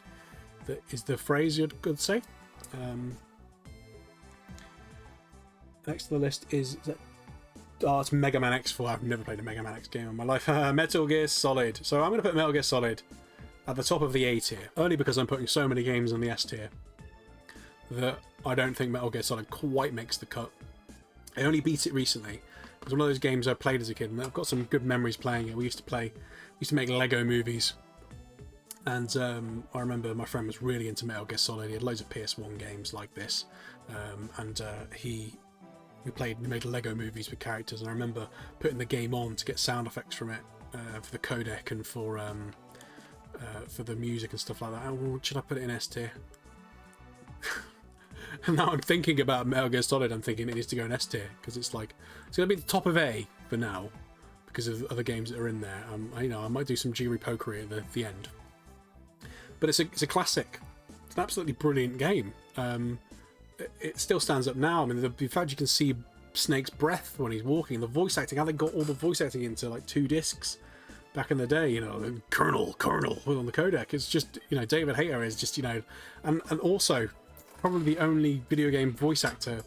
that is the phrase you'd could say. Next to the list is it's Megaman X4. I've never played a Megaman X game in my life. Metal Gear Solid. So I'm going to put Metal Gear Solid at the top of the A tier, only because I'm putting so many games on the S tier that I don't think Metal Gear Solid quite makes the cut. I only beat it recently. It's one of those games I played as a kid, and I've got some good memories playing it. We used to make Lego movies, and I remember my friend was really into Metal Gear Solid. He had loads of PS1 games like this, and we made Lego movies with characters, and I remember putting the game on to get sound effects from it for the codec and for the music and stuff like that. Should I put it in S tier? And now I'm thinking about Metal Gear Solid. I'm thinking it needs to go in S tier because it's going to be the top of A for now because of other games that are in there. I might do some jiggery pokery at the end, but it's a classic. It's an absolutely brilliant game. It still stands up now. I mean, the fact you can see Snake's breath when he's walking, the voice acting, how they got all the voice acting into like 2 discs back in the day, you know, Colonel on the codec. It's just, you know, David Hayter is just, you know, and also probably the only video game voice actor.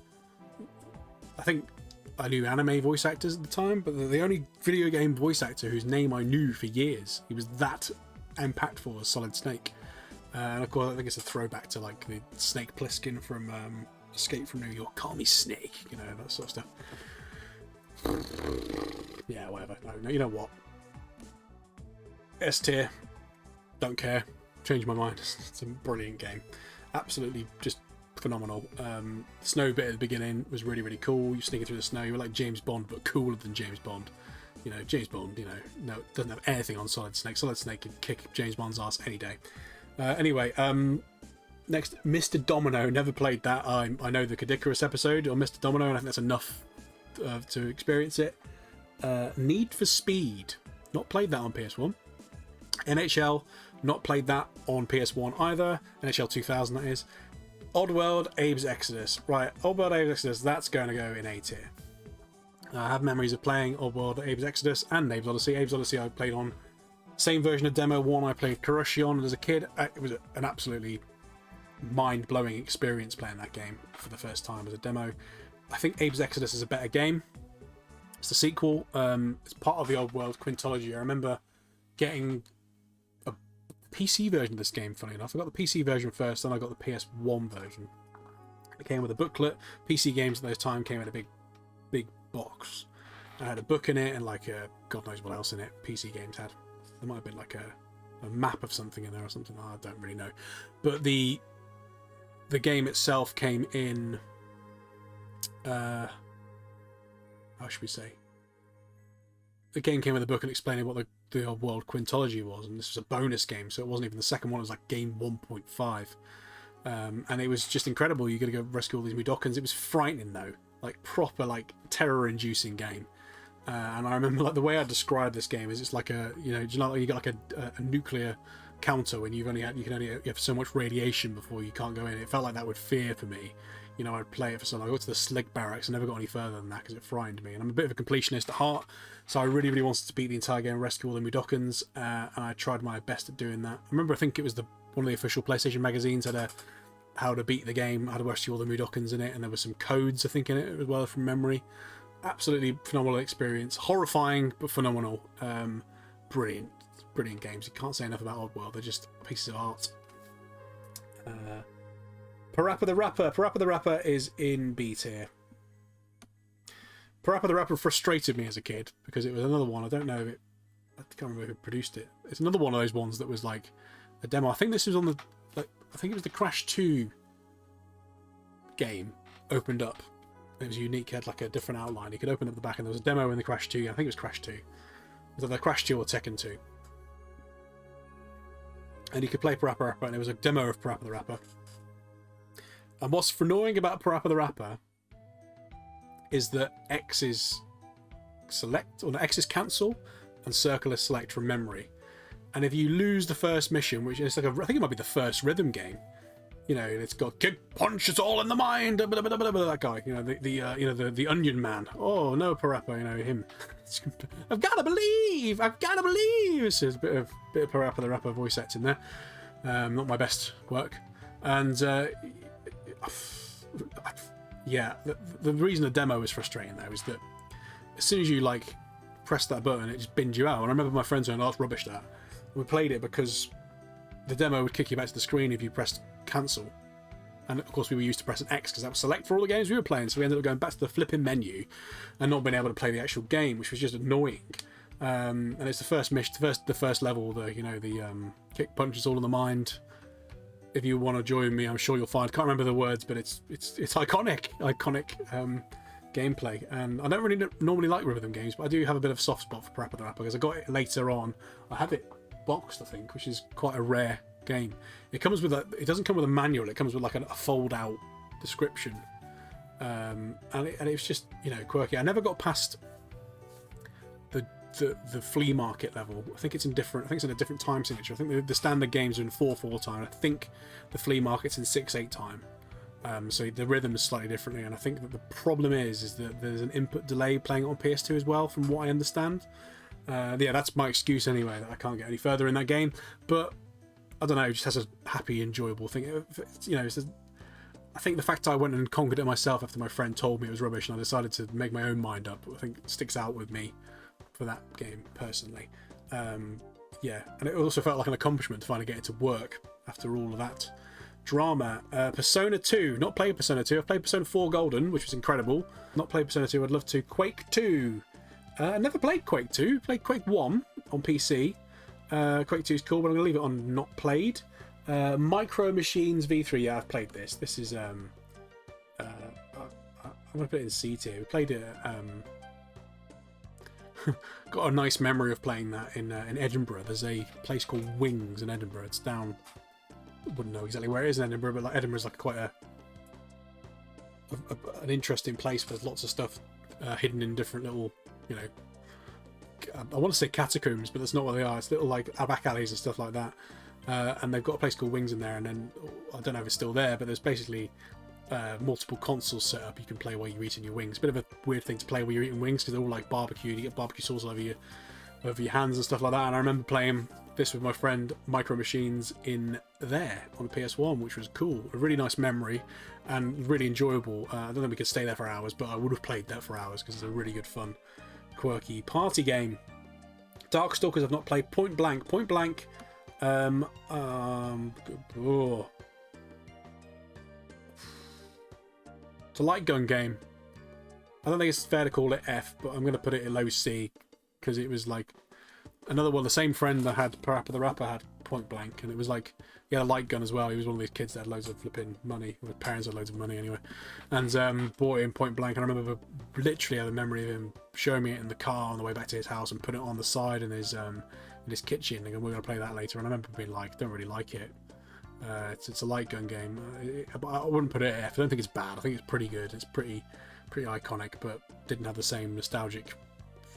I think I knew anime voice actors at the time, but the only video game voice actor whose name I knew for years. He was that impactful as Solid Snake. And of course, I think it's a throwback to like the Snake Plissken from Escape from New York. Call me Snake, you know, that sort of stuff. Yeah, whatever. No, you know what? S tier. Don't care. Changed my mind. It's a brilliant game. Absolutely just phenomenal. The snow bit at the beginning was really, really cool. You're sneaking through the snow. You were like James Bond, but cooler than James Bond. You know, James Bond, you know, no, doesn't have anything on Solid Snake. Solid Snake can kick James Bond's ass any day. Anyway, next, Mr. Domino. Never played that. I know the Kournikovas episode on Mr. Domino, and I think that's enough to experience it. Need for Speed. Not played that on PS1. NHL. Not played that on PS1 either. NHL 2000, that is. Oddworld, Abe's Exodus. Right, Oddworld, Abe's Exodus, that's going to go in A tier. I have memories of playing Oddworld, Abe's Exodus, and Abe's Odyssey. Abe's Odyssey I played on same version of Demo 1 I played Kurushi on as a kid. It was an absolutely mind-blowing experience playing that game for the first time as a demo. I think Abe's Exodus is a better game. It's the sequel. It's part of the Oddworld quintology. I remember getting a PC version of this game, funny enough. I got the PC version first, then I got the PS1 version. It came with a booklet. PC games at those time came in a big box. I had a book in it and like God knows what else in it PC games had. There might have been like a map of something in there or something. I don't really know. But the game itself came in how should we say? The game came with a book and explaining what the Oddworld quintology was, and this was a bonus game, so it wasn't even the second one. It was like game 1.5, and it was just incredible. You got to go rescue all these Mudokons. It was frightening though, like proper like terror-inducing game. And I remember like the way I described this game is it's like a, you know, do you know, you got like a nuclear counter when you have so much radiation before you can't go in. It felt like that would fear for me. You know, I'd play it for so long. I got to the Slig barracks and never got any further than that because it frightened me. And I'm a bit of a completionist at heart, so I really, really wanted to beat the entire game and rescue all the Mudokons, and I tried my best at doing that. I remember, I think it was one of the official PlayStation magazines had a how to beat the game, how to rescue all the Mudokons in it, and there were some codes, I think, in it as well from memory. Absolutely phenomenal experience. Horrifying, but phenomenal. Brilliant games. You can't say enough about Oddworld. They're just pieces of art. Parappa the Rapper. Parappa the Rapper is in B tier. Parappa the Rapper frustrated me as a kid because it was another one. I don't know if it. I can't remember who produced it. It's another one of those ones that was like a demo. I think this was on the. I think it was the Crash 2 game opened up. It was unique. It had like a different outline. You could open up the back, and there was a demo in the Crash 2. I think it was Crash 2. It was either Crash 2 or Tekken 2. And you could play Parappa the Rapper, and it was a demo of Parappa the Rapper. And what's annoying about Parappa the Rapper is that X is select, or no, X is cancel, and circle is select from memory. And if you lose the first mission, which is like I think it might be the first rhythm game, you know, it's got kick, punch, it's all in the mind. Blah, blah, blah, blah, blah, that guy, you know, the Onion Man. Oh no, Parappa, you know him. I've got to believe. This is a bit of Parappa the Rapper voice acting there. Not my best work. And yeah, the reason the demo was frustrating though is that as soon as you like press that button, it just bins you out. And I remember my friends saying, "Oh, it's rubbish that." We played it because the demo would kick you back to the screen if you pressed cancel, and of course we were used to pressing X because that was select for all the games we were playing, so we ended up going back to the flipping menu and not being able to play the actual game, which was just annoying. And it's the first mission, the first level, the kick punches all in the mind. If you want to join me, I'm sure you'll find. Can't remember the words, but it's iconic gameplay. And I don't really normally like rhythm games, but I do have a bit of a soft spot for Parappa the Rapper because I got it later on. I have it boxed, I think, which is quite a rare game. It comes with it doesn't come with a manual. It comes with like a fold-out description, and it was just, you know, quirky. I never got past the flea market level. I think it's in different. I think it's in a different time signature. I think the standard games are in 4/4 time. I think the flea market's in 6/8 time. So the rhythm is slightly differently, and I think that the problem is that there's an input delay playing it on PS2 as well, from what I understand. Yeah, that's my excuse anyway, that I can't get any further in that game. But I don't know, it just has a happy, enjoyable thing. You know, I think the fact I went and conquered it myself after my friend told me it was rubbish, and I decided to make my own mind up, I think it sticks out with me for that game personally. Yeah, and it also felt like an accomplishment to finally get it to work after all of that drama. Persona 2, not played Persona 2. I've played Persona 4 Golden, which was incredible. Not played Persona 2. I'd love to. Quake 2. Never played Quake 2. Played Quake 1 on PC. Quake 2 is cool, but I'm going to leave it on not played. Micro Machines V3. Yeah, I've played this. This is I'm going to put it in C tier. We played it. Got a nice memory of playing that in Edinburgh. There's a place called Wings in Edinburgh. It's down. I wouldn't know exactly where it is in Edinburgh, but like Edinburgh's like quite an interesting place. There's lots of stuff hidden in different little, you know, I want to say catacombs, but that's not what they are. It's little like back alleys and stuff like that. And they've got a place called Wings in there, and then I don't know if it's still there, but there's basically multiple consoles set up you can play while you're eating your wings. Bit of a weird thing to play while you're eating wings because they're all like barbecued. You get barbecue sauce over your hands and stuff like that. And I remember playing this with my friend Micro Machines in there on the PS1, which was cool. A really nice memory and really enjoyable. I don't think we could stay there for hours, but I would have played that for hours because it's a really good fun, quirky party game. Darkstalkers I've not played. Point Blank. Oh. It's a light gun game. I don't think it's fair to call it F, but I'm going to put it in low C because it was like another one. The same friend that had Parappa the Rapper had Point Blank, and it was like he had a light gun as well. He was one of these kids that had loads of flipping money. His parents had loads of money anyway, and bought it in Point Blank. And I remember literally had a memory of him showing me it in the car on the way back to his house and put it on the side in his kitchen. And we're going to play that later. And I remember being like, don't really like it. It's a light gun game. I wouldn't put it F. I don't think it's bad. I think it's pretty good. It's pretty iconic, but didn't have the same nostalgic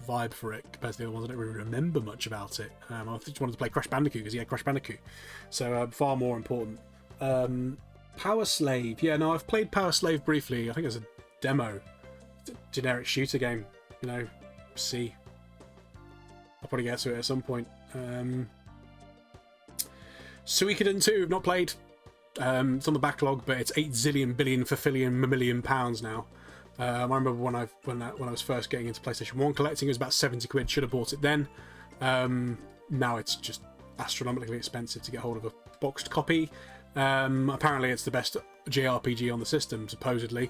vibe for it compared to the other ones. I don't really remember much about it. I just wanted to play Crash Bandicoot because he had Crash Bandicoot, so far more important. Power Slave. Yeah, no, I've played Power Slave briefly. I think it's a demo. It's a generic shooter game. You know, C. I'll probably get to it at some point. Suikoden 2, I've not played. It's on the backlog, but it's 8 zillion billion million pounds now. I remember when I was first getting into PlayStation 1 collecting, it was about 70 quid. Should have bought it then. Now it's just astronomically expensive to get hold of a boxed copy. Apparently it's the best JRPG on the system, supposedly.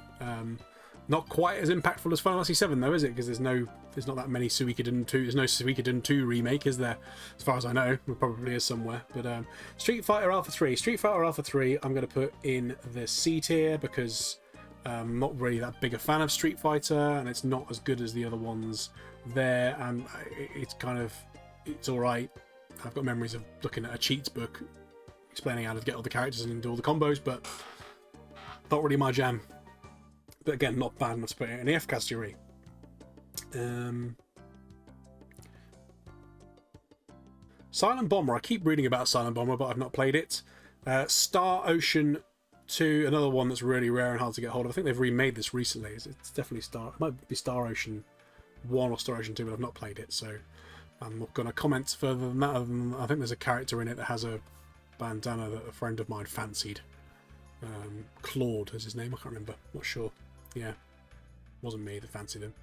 Not quite as impactful as Final Fantasy VII though, is it? Because there's not that many Suikoden 2. There's no Suikoden 2 remake, is there? As far as I know, there probably is somewhere. But Street Fighter Alpha 3. Street Fighter Alpha 3, I'm going to put in the C tier because I'm not really that big a fan of Street Fighter, and it's not as good as the other ones there. And it's all right. I've got memories of looking at a cheats book explaining how to get all the characters and do all the combos, but not really my jam. But again, not bad enough to put it in the F category. Silent Bomber. I keep reading about Silent Bomber, but I've not played it. Star Ocean 2, another one that's really rare and hard to get hold of. I think they've remade this recently. It's definitely it might be Star Ocean 1 or Star Ocean 2, but I've not played it, so I'm not going to comment further than that. Other than I think there's a character in it that has a bandana that a friend of mine fancied. Claude is his name. I can't remember. Not sure. Yeah, wasn't me that fancied him.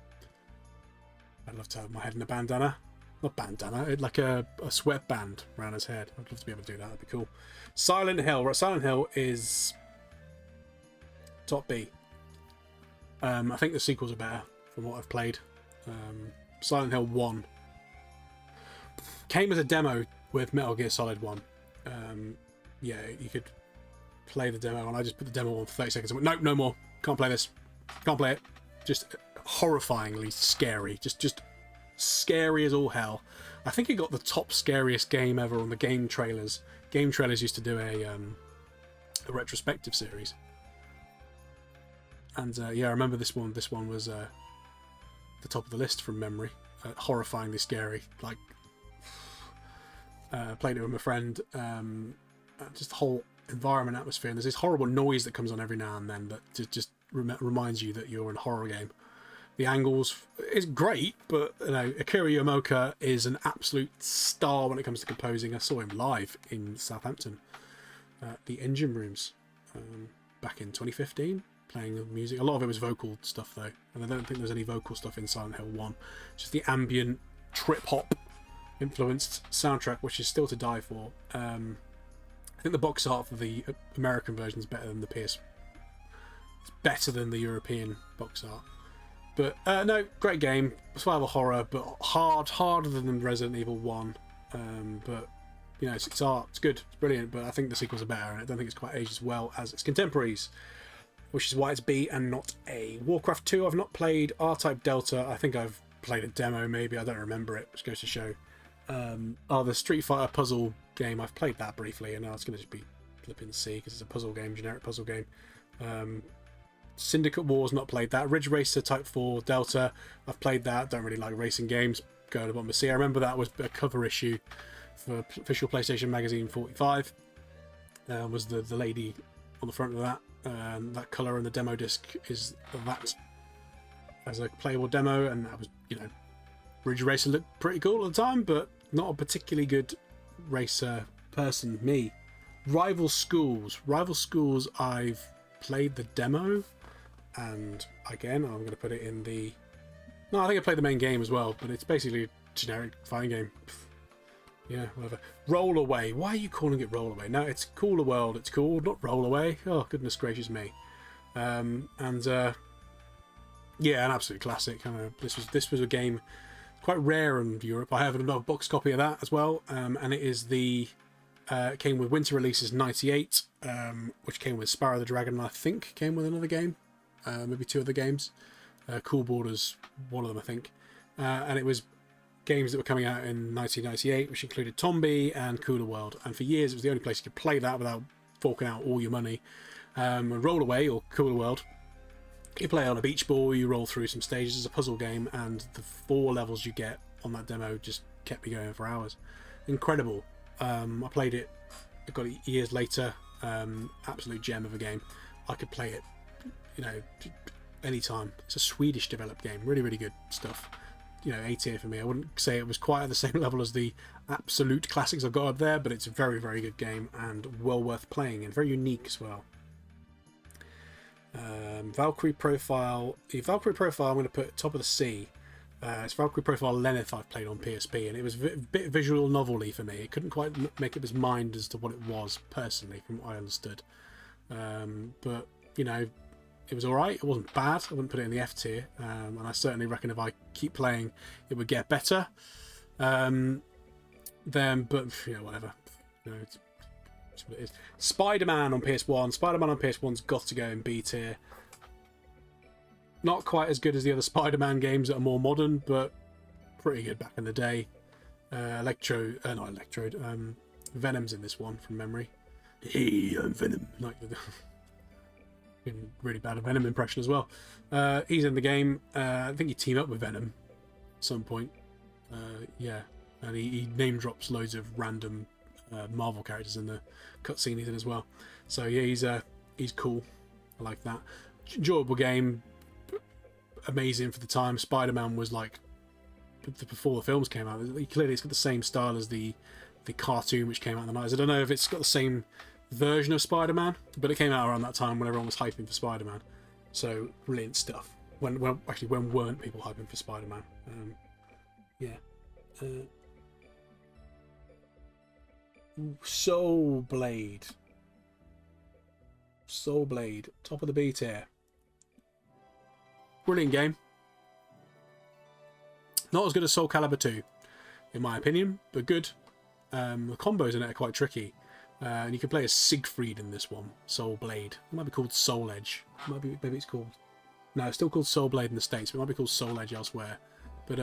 I'd love to have my head in a bandana. Not bandana, like a sweatband around his head. I'd love to be able to do that. That'd be cool. Silent Hill. Right, Silent Hill is top B. I think the sequels are better from what I've played. Silent Hill 1 came as a demo with Metal Gear Solid 1. Yeah, you could play the demo, and I just put the demo on for 30 seconds and went, nope, no more. Can't play this. Can't play it. Just horrifyingly scary. Just scary as all hell. I think it got the top scariest game ever on the game trailers. Game trailers used to do a retrospective series. And yeah, I remember this one. This one was the top of the list from memory. horrifyingly scary. Like, playing it with my friend, just the whole environment, atmosphere, and there's this horrible noise that comes on every now and then that just reminds you that you're in a horror game. The angles is great, but you know, Akira Yamaoka is an absolute star when it comes to composing. I saw him live in Southampton at the Engine Rooms back in 2015, playing music. A lot of it was vocal stuff though, and I don't think there's any vocal stuff in Silent Hill 1. It's just the ambient trip hop influenced soundtrack, which is still to die for. I think the box art for the American version is better than the PS. It's better than the European box art. But no, great game. Survival horror, but harder than Resident Evil 1. But you know, it's art. It's good. It's brilliant. But I think the sequels are better, and I don't think it's quite aged as well as its contemporaries, which is why it's B and not A. Warcraft 2, I've not played. R-Type Delta, I think I've played a demo. Maybe I don't remember it, which goes to show. The Street Fighter puzzle game, I've played that briefly, and now it's going to just be flipping C because it's a puzzle game, generic puzzle game. Syndicate Wars, not played that. Ridge Racer Type 4 Delta, I've played that. Don't really like racing games. Go to the bottom of C. I remember that was a cover issue for official PlayStation Magazine 45. Was the lady on the front of that. That colour and the demo disc is that as a playable demo, and that was, you know, Ridge Racer looked pretty cool at the time, but not a particularly good racer person, me. Rival Schools, I've played the demo, and again, I'm going to put it in the... No, I think I played the main game as well, but it's basically a generic fighting game. Yeah, whatever. Roll Away, why are you calling it Roll Away? No, it's Cooler World, it's called, not Roll Away. Oh, goodness gracious me. Yeah, an absolute classic. This was a game quite rare in Europe. I have another box copy of that as well, and it is the it came with winter releases 98, which came with Spyro the Dragon, and I think came with another game, maybe 2 other games. Cool Borders, one of them I think, and it was games that were coming out in 1998, which included Tombi and Cooler World, and for years it was the only place you could play that without forking out all your money. Roll Away, or Cooler World, you play on a beach ball, you roll through some stages as a puzzle game, and the 4 levels you get on that demo just kept me going for hours. Incredible. I played it, I got it years later. Absolute gem of a game. I could play it, you know, anytime. It's a Swedish developed game, really, really good stuff. You know, A tier for me. I wouldn't say it was quite at the same level as the absolute classics I've got up there, but it's a very, very good game and well worth playing, and very unique as well. Valkyrie Profile. The Valkyrie Profile I'm going to put top of the C. It's Valkyrie Profile Lenneth I've played on PSP, and it was a bit visual novel-y for me. It couldn't quite make up its mind as to what it was, personally, from what I understood. But, you know, it was alright. It wasn't bad. I wouldn't put it in the F tier. And I certainly reckon if I keep playing, it would get better. But, you know, whatever. You know, it's what it is. Spider-Man on PS1. Spider-Man on PS1's got to go in B tier. Not quite as good as the other Spider-Man games that are more modern, but pretty good back in the day. Venom's in this one from memory. Hey, I'm Venom. Like really bad at Venom impression as well. He's in the game. I think you team up with Venom at some point. Yeah, and he name drops loads of random Marvel characters in the cutscene he's in as well. So yeah, he's cool. I like that. Enjoyable game. Amazing for the time. Spider-Man was like before the films came out. Clearly, it's got the same style as the cartoon which came out in the 90s. I don't know if it's got the same version of Spider-Man, but it came out around that time when everyone was hyping for Spider-Man. So brilliant stuff. When weren't people hyping for Spider-Man? Yeah. Soul Blade, top of the B tier. Brilliant game. Not as good as Soul Calibur 2, in my opinion, but good. The combos in it are quite tricky. And you can play as Siegfried in this one, Soul Blade. It might be called Soul Edge. Maybe it's called... No, it's still called Soul Blade in the States, but it might be called Soul Edge elsewhere. But,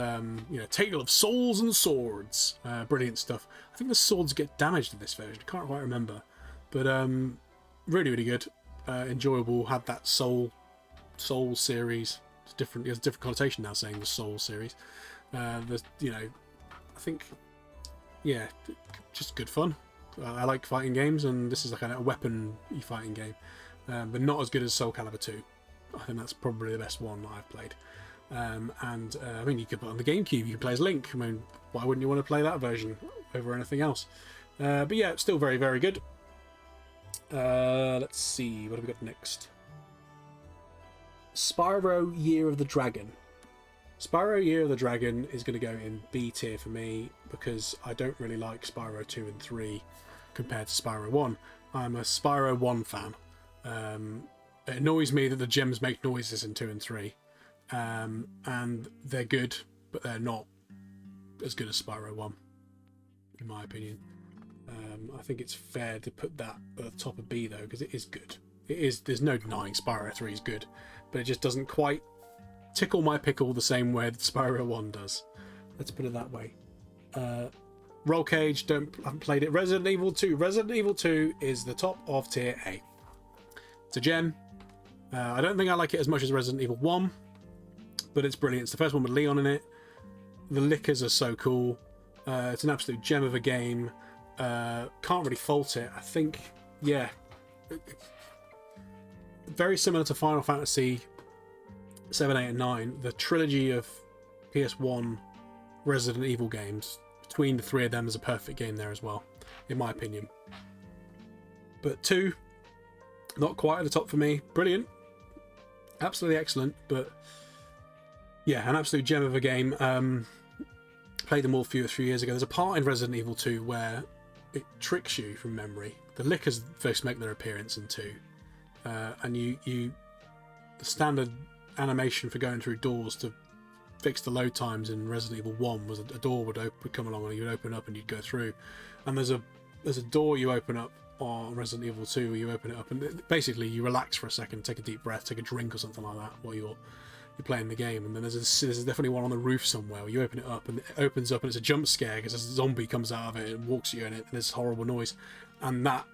you know, Tale of Souls and Swords. Brilliant stuff. I think the swords get damaged in this version. I can't quite remember. But, really, really good. Enjoyable. Had that Soul series. It has a different connotation now saying the Soul series. You know, I think, yeah, just good fun. I like fighting games, and this is like a weapon fighting game, but not as good as Soul Calibur 2. I think that's probably the best one I've played. I mean, you could put on the GameCube, you could play as Link. I mean, why wouldn't you want to play that version over anything else? But yeah, still very, very good. Let's see, what have we got next? Spyro Year of the Dragon. Spyro Year of the Dragon is going to go in B tier for me because I don't really like Spyro 2 and 3 compared to Spyro 1. I'm a Spyro 1 fan. It annoys me that the gems make noises in 2 and 3. And they're good, but they're not as good as Spyro 1, in my opinion. I think it's fair to put that at the top of B, though, because it is good. It is. There's no denying Spyro 3 is good, but it just doesn't quite tickle my pickle the same way that Spyro 1 does. Let's put it that way. Roll Cage, haven't played it. Resident Evil 2. Resident Evil 2 is the top of tier A. It's a gem. I don't think I like it as much as Resident Evil 1, but it's brilliant. It's the first one with Leon in it. The lickers are so cool. It's an absolute gem of a game. Can't really fault it. I think, yeah, very similar to Final Fantasy 7, 8 and 9. The trilogy of PS1 Resident Evil games, between the three of them, is a perfect game there as well, in my opinion. But 2, not quite at the top for me. Brilliant, absolutely excellent, but yeah, an absolute gem of a game. Played them all a few years ago. There's a part in Resident Evil 2 where it tricks you from memory. The lickers first make their appearance in 2, and the standard animation for going through doors to fix the load times in Resident Evil 1 was a door would come along and you'd open up and you'd go through. And there's a door you open up on Resident Evil 2 where you open it up and basically you relax for a second, take a deep breath, take a drink or something like that while you're playing the game. And then there's definitely one on the roof somewhere where you open it up and it opens up and it's a jump scare because a zombie comes out of it and walks at you in it and there's horrible noise. And that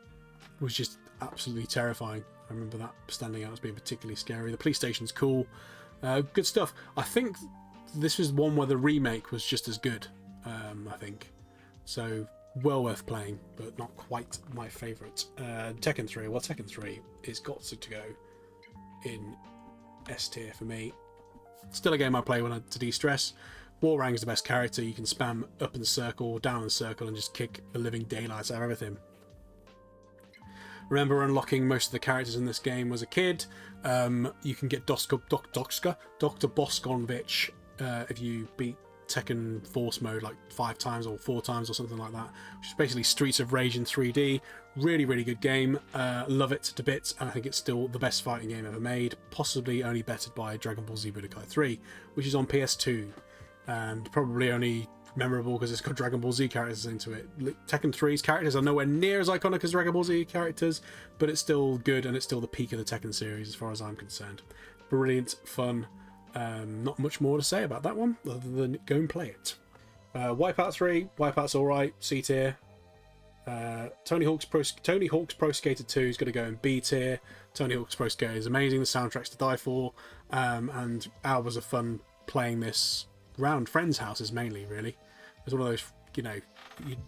was just absolutely terrifying. I remember that standing out as being particularly scary. The police station's cool. Good stuff. I think this was one where the remake was just as good, I think. So, well worth playing, but not quite my favourite. Tekken 3. Well, Tekken 3 is got to go in S tier for me. Still a game I play to de-stress. Warang's the best character. You can spam up in the circle or down in the circle and just kick the living daylights out of everything. Remember unlocking most of the characters in this game as a kid. You can get Dr. Boskonvich if you beat Tekken Force mode like 5 times or 4 times or something like that, which is basically Streets of Rage in 3D. Really, really good game. Love it to bits, and I think it's still the best fighting game ever made, possibly only bettered by Dragon Ball Z Budokai 3, which is on PS2, and probably only memorable because it's got Dragon Ball Z characters into it. Tekken 3's characters are nowhere near as iconic as Dragon Ball Z characters, but it's still good and it's still the peak of the Tekken series as far as I'm concerned. Brilliant, fun. Not much more to say about that one other than go and play it. Wipeout 3, Wipeout's alright, C tier. Tony Hawk's Pro Skater 2 is going to go in B tier. Tony Hawk's Pro Skater is amazing, the soundtrack's to die for, and hours of fun playing this around friends' houses mainly, really. It's one of those, you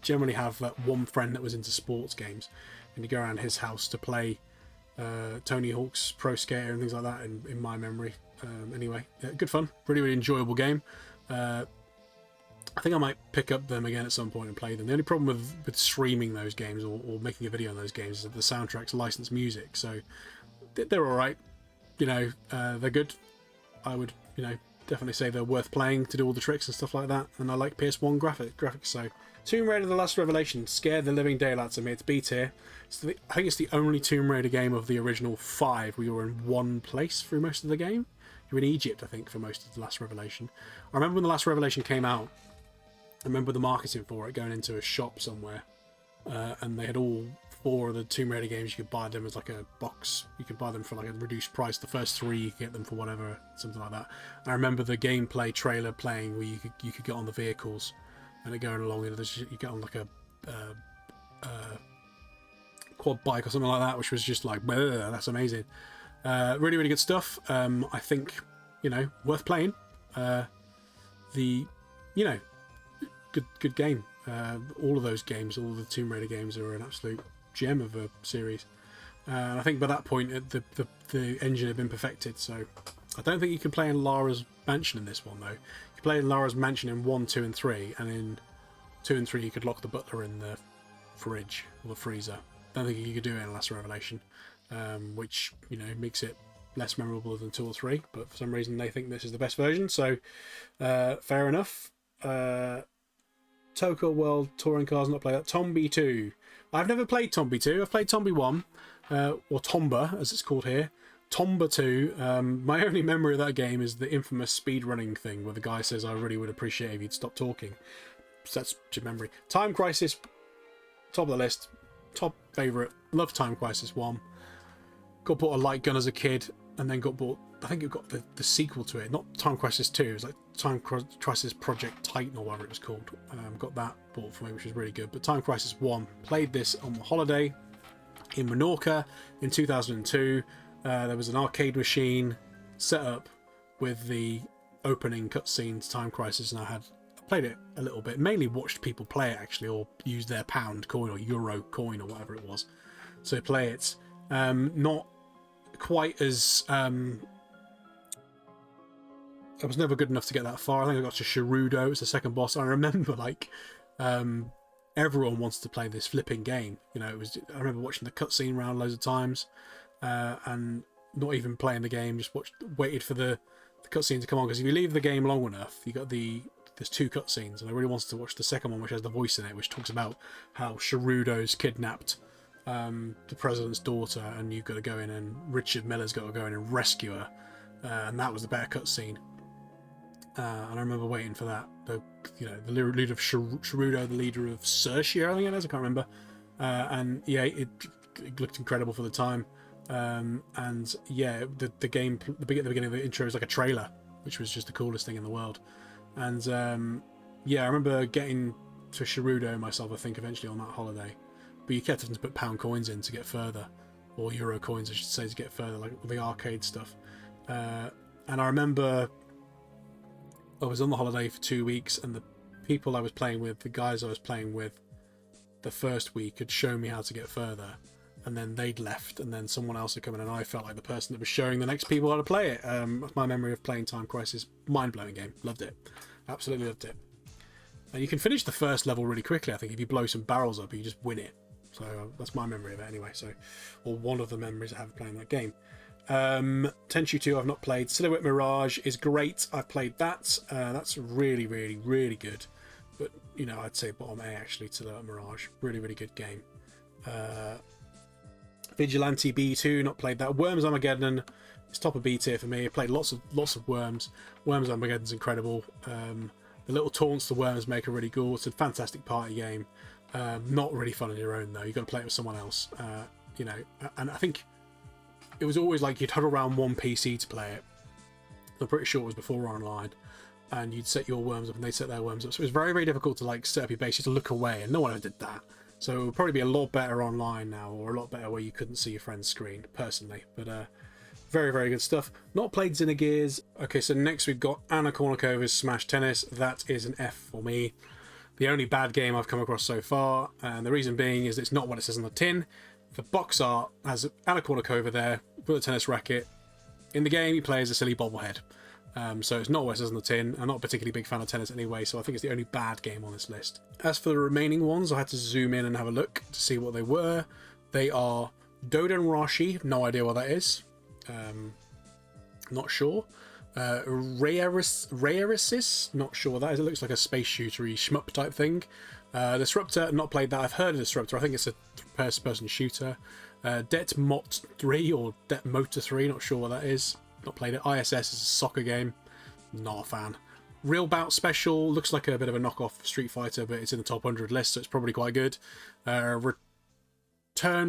generally have that one friend that was into sports games, and you go around his house to play Tony Hawk's Pro Skater and things like that, in my memory. Anyway, yeah, good fun, really, really enjoyable game. I think I might pick up them again at some point and play them. The only problem with streaming those games or making a video on those games is that the soundtrack's licensed music, so they're alright. They're good. I would, definitely say they're worth playing to do all the tricks and stuff like that, and I like PS1 graphics, so Tomb Raider The Last Revelation scared the living daylights of me. It's B tier. I think it's the only Tomb Raider game of the original 5 where you were in one place through most of the game. You were in Egypt, I think, for most of The Last Revelation. I remember when The Last Revelation came out, I remember the marketing for it going into a shop somewhere, and they had all 4 of the Tomb Raider games. You could buy them as like a box. You could buy them for like a reduced price. The first 3 you could get them for whatever, something like that. I remember the gameplay trailer playing where you could get on the vehicles and it going along, you get on like a quad bike or something like that, which was just like, that's amazing. Really, really good stuff. I think, worth playing. The you know, good game. All of those games, all the Tomb Raider games, are an absolute gem of a series. I think by that point, the engine had been perfected, so I don't think you can play in Lara's mansion in this one, though. You can play in Lara's mansion in 1, 2, and 3, and in 2 and 3 you could lock the butler in the fridge or the freezer. I don't think you could do it in Last Revelation, which, you know, makes it less memorable than 2 or 3, but for some reason they think this is the best version, so fair enough. Toko World Touring Cars, not play that. Tombi 2. I've never played Tombi 2. I've played Tombi 1, or Tomba as it's called here. Tomba 2. My only memory of that game is the infamous speedrunning thing where the guy says, I really would appreciate if you'd stop talking. So that's your memory. Time Crisis, top of the list. Top favourite. Love Time Crisis 1. Got bought a light gun as a kid, and then got bought, I think it got the sequel to it, not Time Crisis 2, it was like Time Crisis Project Titan or whatever it was called. Got that bought for me, which was really good. But Time Crisis 1, played this on the holiday in Menorca in 2002. There was an arcade machine set up with the opening cutscene to Time Crisis, and I played it a little bit, mainly watched people play it actually, or use their pound coin or euro coin or whatever it was. So play it. Not quite as I was never good enough to get that far. I think I got to Sharudo. It's the second boss. I remember like everyone wants to play this flipping game. You know, I remember watching the cutscene round loads of times, and not even playing the game. Just waited for the cutscene to come on, because if you leave the game long enough, you got there's 2 cutscenes, and I really wanted to watch the second one, which has the voice in it, which talks about how Sharudo's kidnapped the president's daughter, and you've got to go in, and Richard Miller's got to go in and rescue her, and that was the better cutscene. And I remember waiting for that. The leader of Sharudo, the leader of Sertia, I think it is. I can't remember. And yeah, it looked incredible for the time. And yeah, the game, the beginning of the intro is like a trailer, which was just the coolest thing in the world. And yeah, I remember getting to Sharudo myself, I think, eventually on that holiday. But you kept having to put pound coins in to get further, or euro coins, I should say, to get further, like the arcade stuff. And I remember I was on the holiday for 2 weeks, and the people I was playing with, the guys I was playing with the first week, had shown me how to get further, and then they'd left, and then someone else had come in, and I felt like the person that was showing the next people how to play it. That's my memory of playing Time Crisis. Mind-blowing game. Loved it. Absolutely loved it. And you can finish the first level really quickly, I think. If you blow some barrels up, you just win it. So that's my memory of it anyway. So, or one of the memories I have playing that game. Tenchu 2 I've not played. Silhouette Mirage is great. I've played that. That's really, really, really good. But, you know, I'd say bottom A actually, Silhouette Mirage. Really, really good game. Vigilante B2, not played that. Worms Armageddon, it's top of B tier for me. I played lots of Worms. Worms Armageddon's incredible. The little taunts the Worms make are really cool. It's a fantastic party game. Not really fun on your own though. You've got to play it with someone else. You know, and I think it was always like you'd huddle around one PC to play it. I'm pretty sure it was before online, and you'd set your worms up and they'd set their worms up. So it was very, very difficult to like set up your base, just to look away, and no one ever did that. So it would probably be a lot better online now, or a lot better where you couldn't see your friend's screen, personally. But very, very good stuff. Not played Xenogears. Okay, so next we've got Anna Kournikovas Smash Tennis. That is an F for me. The only bad game I've come across so far, and the reason being is it's not what it says on the tin. The box art has Anna Kournikova there with a tennis racket. In the game, you play as a silly bobblehead. So it's not what it says on the tin. I'm not a particularly big fan of tennis anyway, so I think it's the only bad game on this list. As for the remaining ones, I had to zoom in and have a look to see what they were. They are Dodenpachi, no idea what that is. Not sure. Raerisys, not sure what that is. It looks like a space shootery shmup type thing. Disruptor, not played that. I've heard of Disruptor. I think it's a first-person shooter. Det Mot 3 or Det Motor 3, not sure what that is. Not played it. ISS is a soccer game. Not a fan. Real Bout Special looks like a bit of a knockoff Street Fighter, but it's in the top 100 list, so it's probably quite good. Return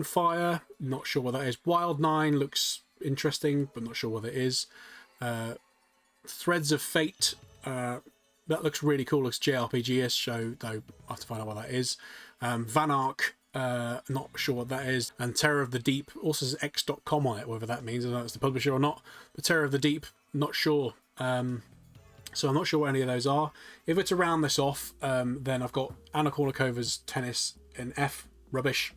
Fire, not sure what that is. Wild 9 looks interesting, but not sure what it is. Threads of Fate, that looks really cool. Looks JRPG-ish, so though I have to find out what that is. Van Ark, not sure what that is. And Terror of the Deep also says X.com on it, whether that means, I don't know if it's the publisher or not. But Terror of the Deep, not sure. So I'm not sure what any of those are. If it's to round this off, then I've got Anna Kournikovas Tennis in F, rubbish.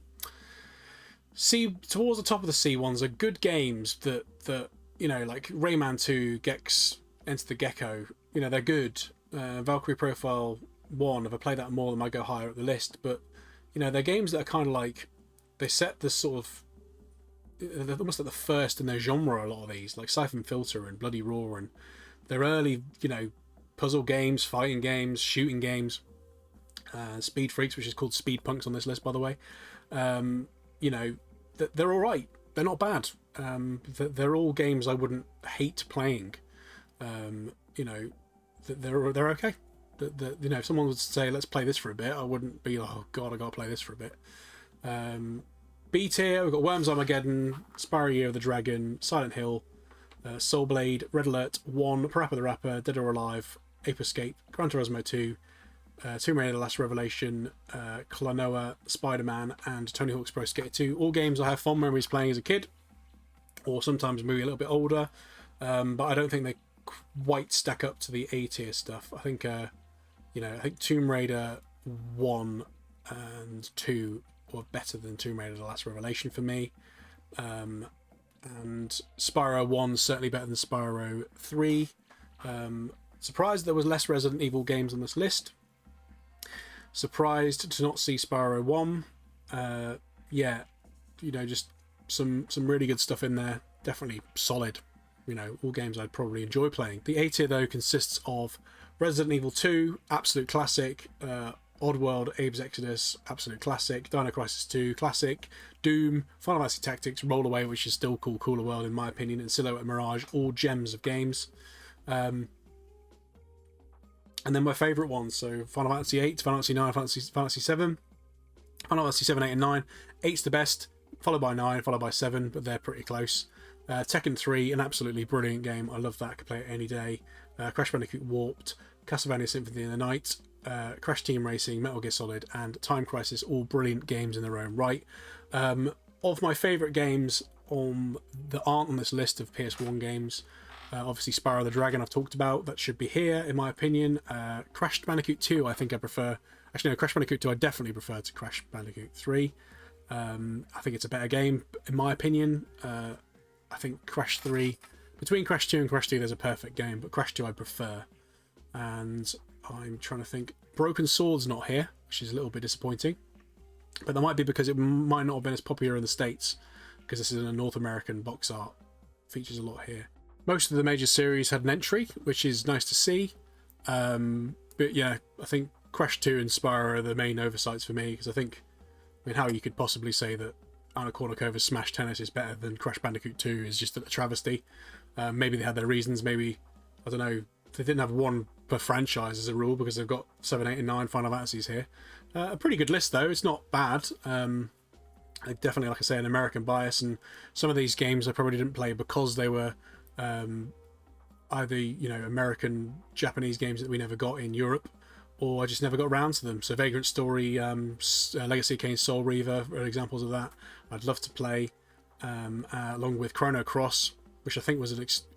C, towards the top of the C ones are good games that you know, like Rayman 2, Gex Enter the Gecko, you know, they're good. Valkyrie Profile 1, if I play that more, they might go higher up the list, but you know, they're games that are kind of like, they set this sort of, they're almost like the first in their genre, a lot of these, like Siphon Filter and Bloody Roar, and they're early, you know, puzzle games, fighting games, shooting games. Speed Freaks, which is called Speed Punks on this list, by the way. You know, they're all right. They're not bad. They're all games I wouldn't hate playing. You know, they're okay. You know, if someone would say, let's play this for a bit, I wouldn't be like, oh god, I gotta play this for a bit. B tier, we've got Worms Armageddon, Spyro Year of the Dragon, Silent Hill, Soul Blade, Red Alert 1, Parappa the Rapper, Dead or Alive, Ape Escape, Gran Turismo 2, Tomb Raider: The Last Revelation, Klonoa, Spider-Man, and Tony Hawk's Pro Skater 2. All games I have fond memories playing as a kid, or sometimes maybe a little bit older, but I don't think they quite stack up to the A tier stuff. I think, you know, I think Tomb Raider 1 and 2 were better than Tomb Raider: The Last Revelation for me. And Spyro 1 certainly better than Spyro 3. Surprised there was less Resident Evil games on this list. Surprised to not see Spyro 1. Yeah, you know, just some really good stuff in there. Definitely solid. You know, all games I'd probably enjoy playing. The A tier, though, consists of Resident Evil 2, absolute classic. Oddworld, Abe's Exodus, absolute classic. Dino Crisis 2, classic. Doom, Final Fantasy Tactics, Roll Away, which is still called Cooler World in my opinion, and Silhouette Mirage, all gems of games. And then my favourite ones, so Final Fantasy 8, Final Fantasy 9, Fantasy 7, Final Fantasy 7, 8 and 9. 8's the best, followed by 9, followed by 7, but they're pretty close. Tekken 3, an absolutely brilliant game. I love that, I could play it any day. Crash Bandicoot Warped, Castlevania Symphony of the Night, Crash Team Racing, Metal Gear Solid, and Time Crisis, all brilliant games in their own right. Of my favourite games that aren't on this list of PS1 games, obviously Spyro the Dragon I've talked about, that should be here in my opinion. Crash Bandicoot 2 I think I prefer, actually no, Crash Bandicoot 2 I definitely prefer to Crash Bandicoot 3. I think it's a better game in my opinion. I think Crash 3, between Crash 2 and Crash 2 there's a perfect game, but Crash 2 I prefer. And I'm trying to think, Broken Sword's not here, which is a little bit disappointing, but that might be because it might not have been as popular in the States, because this is a North American box art, features a lot here. Most of the major series had an entry, which is nice to see, but yeah, I think Crash 2 and Spyro are the main oversights for me, because I mean how you could possibly say that Anna Kournikovas Smash Tennis is better than Crash Bandicoot 2 is just a travesty. Maybe they had their reasons, maybe, I don't know, they didn't have one per franchise as a rule, because they've got 7, 8 and 9 Final Fantasies here. A pretty good list though, it's not bad. Definitely, like I say, an American bias, and some of these games I probably didn't play because they were either, you know, American, Japanese games that we never got in Europe, or I just never got around to them. So Vagrant Story, Legacy of Kain, Soul Reaver are examples of that. I'd love to play, along with Chrono Cross, which I think was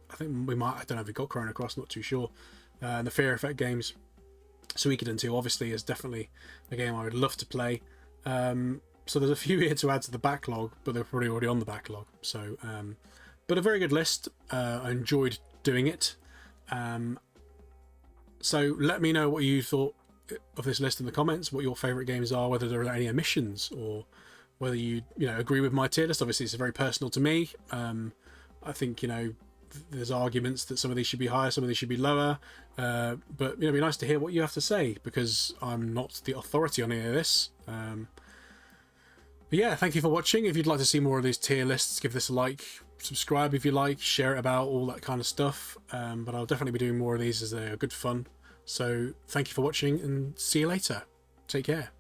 I think we might, I don't know if we got Chrono Cross, not too sure. And the Fear Effect games. Suikoden 2 obviously is definitely a game I would love to play. So there's a few here to add to the backlog, but they're probably already on the backlog. So, but a very good list. I enjoyed doing it. So let me know what you thought of this list in the comments, what your favourite games are, whether there are any omissions, or whether you agree with my tier list. Obviously, it's very personal to me. I think, you know, there's arguments that some of these should be higher, some of these should be lower. But, you know, it'd be nice to hear what you have to say, because I'm not the authority on any of this. But yeah, thank you for watching. If you'd like to see more of these tier lists, give this a like, subscribe if you like, share it about, all that kind of stuff. But I'll definitely be doing more of these as they're good fun. So thank you for watching, and see you later. Take care.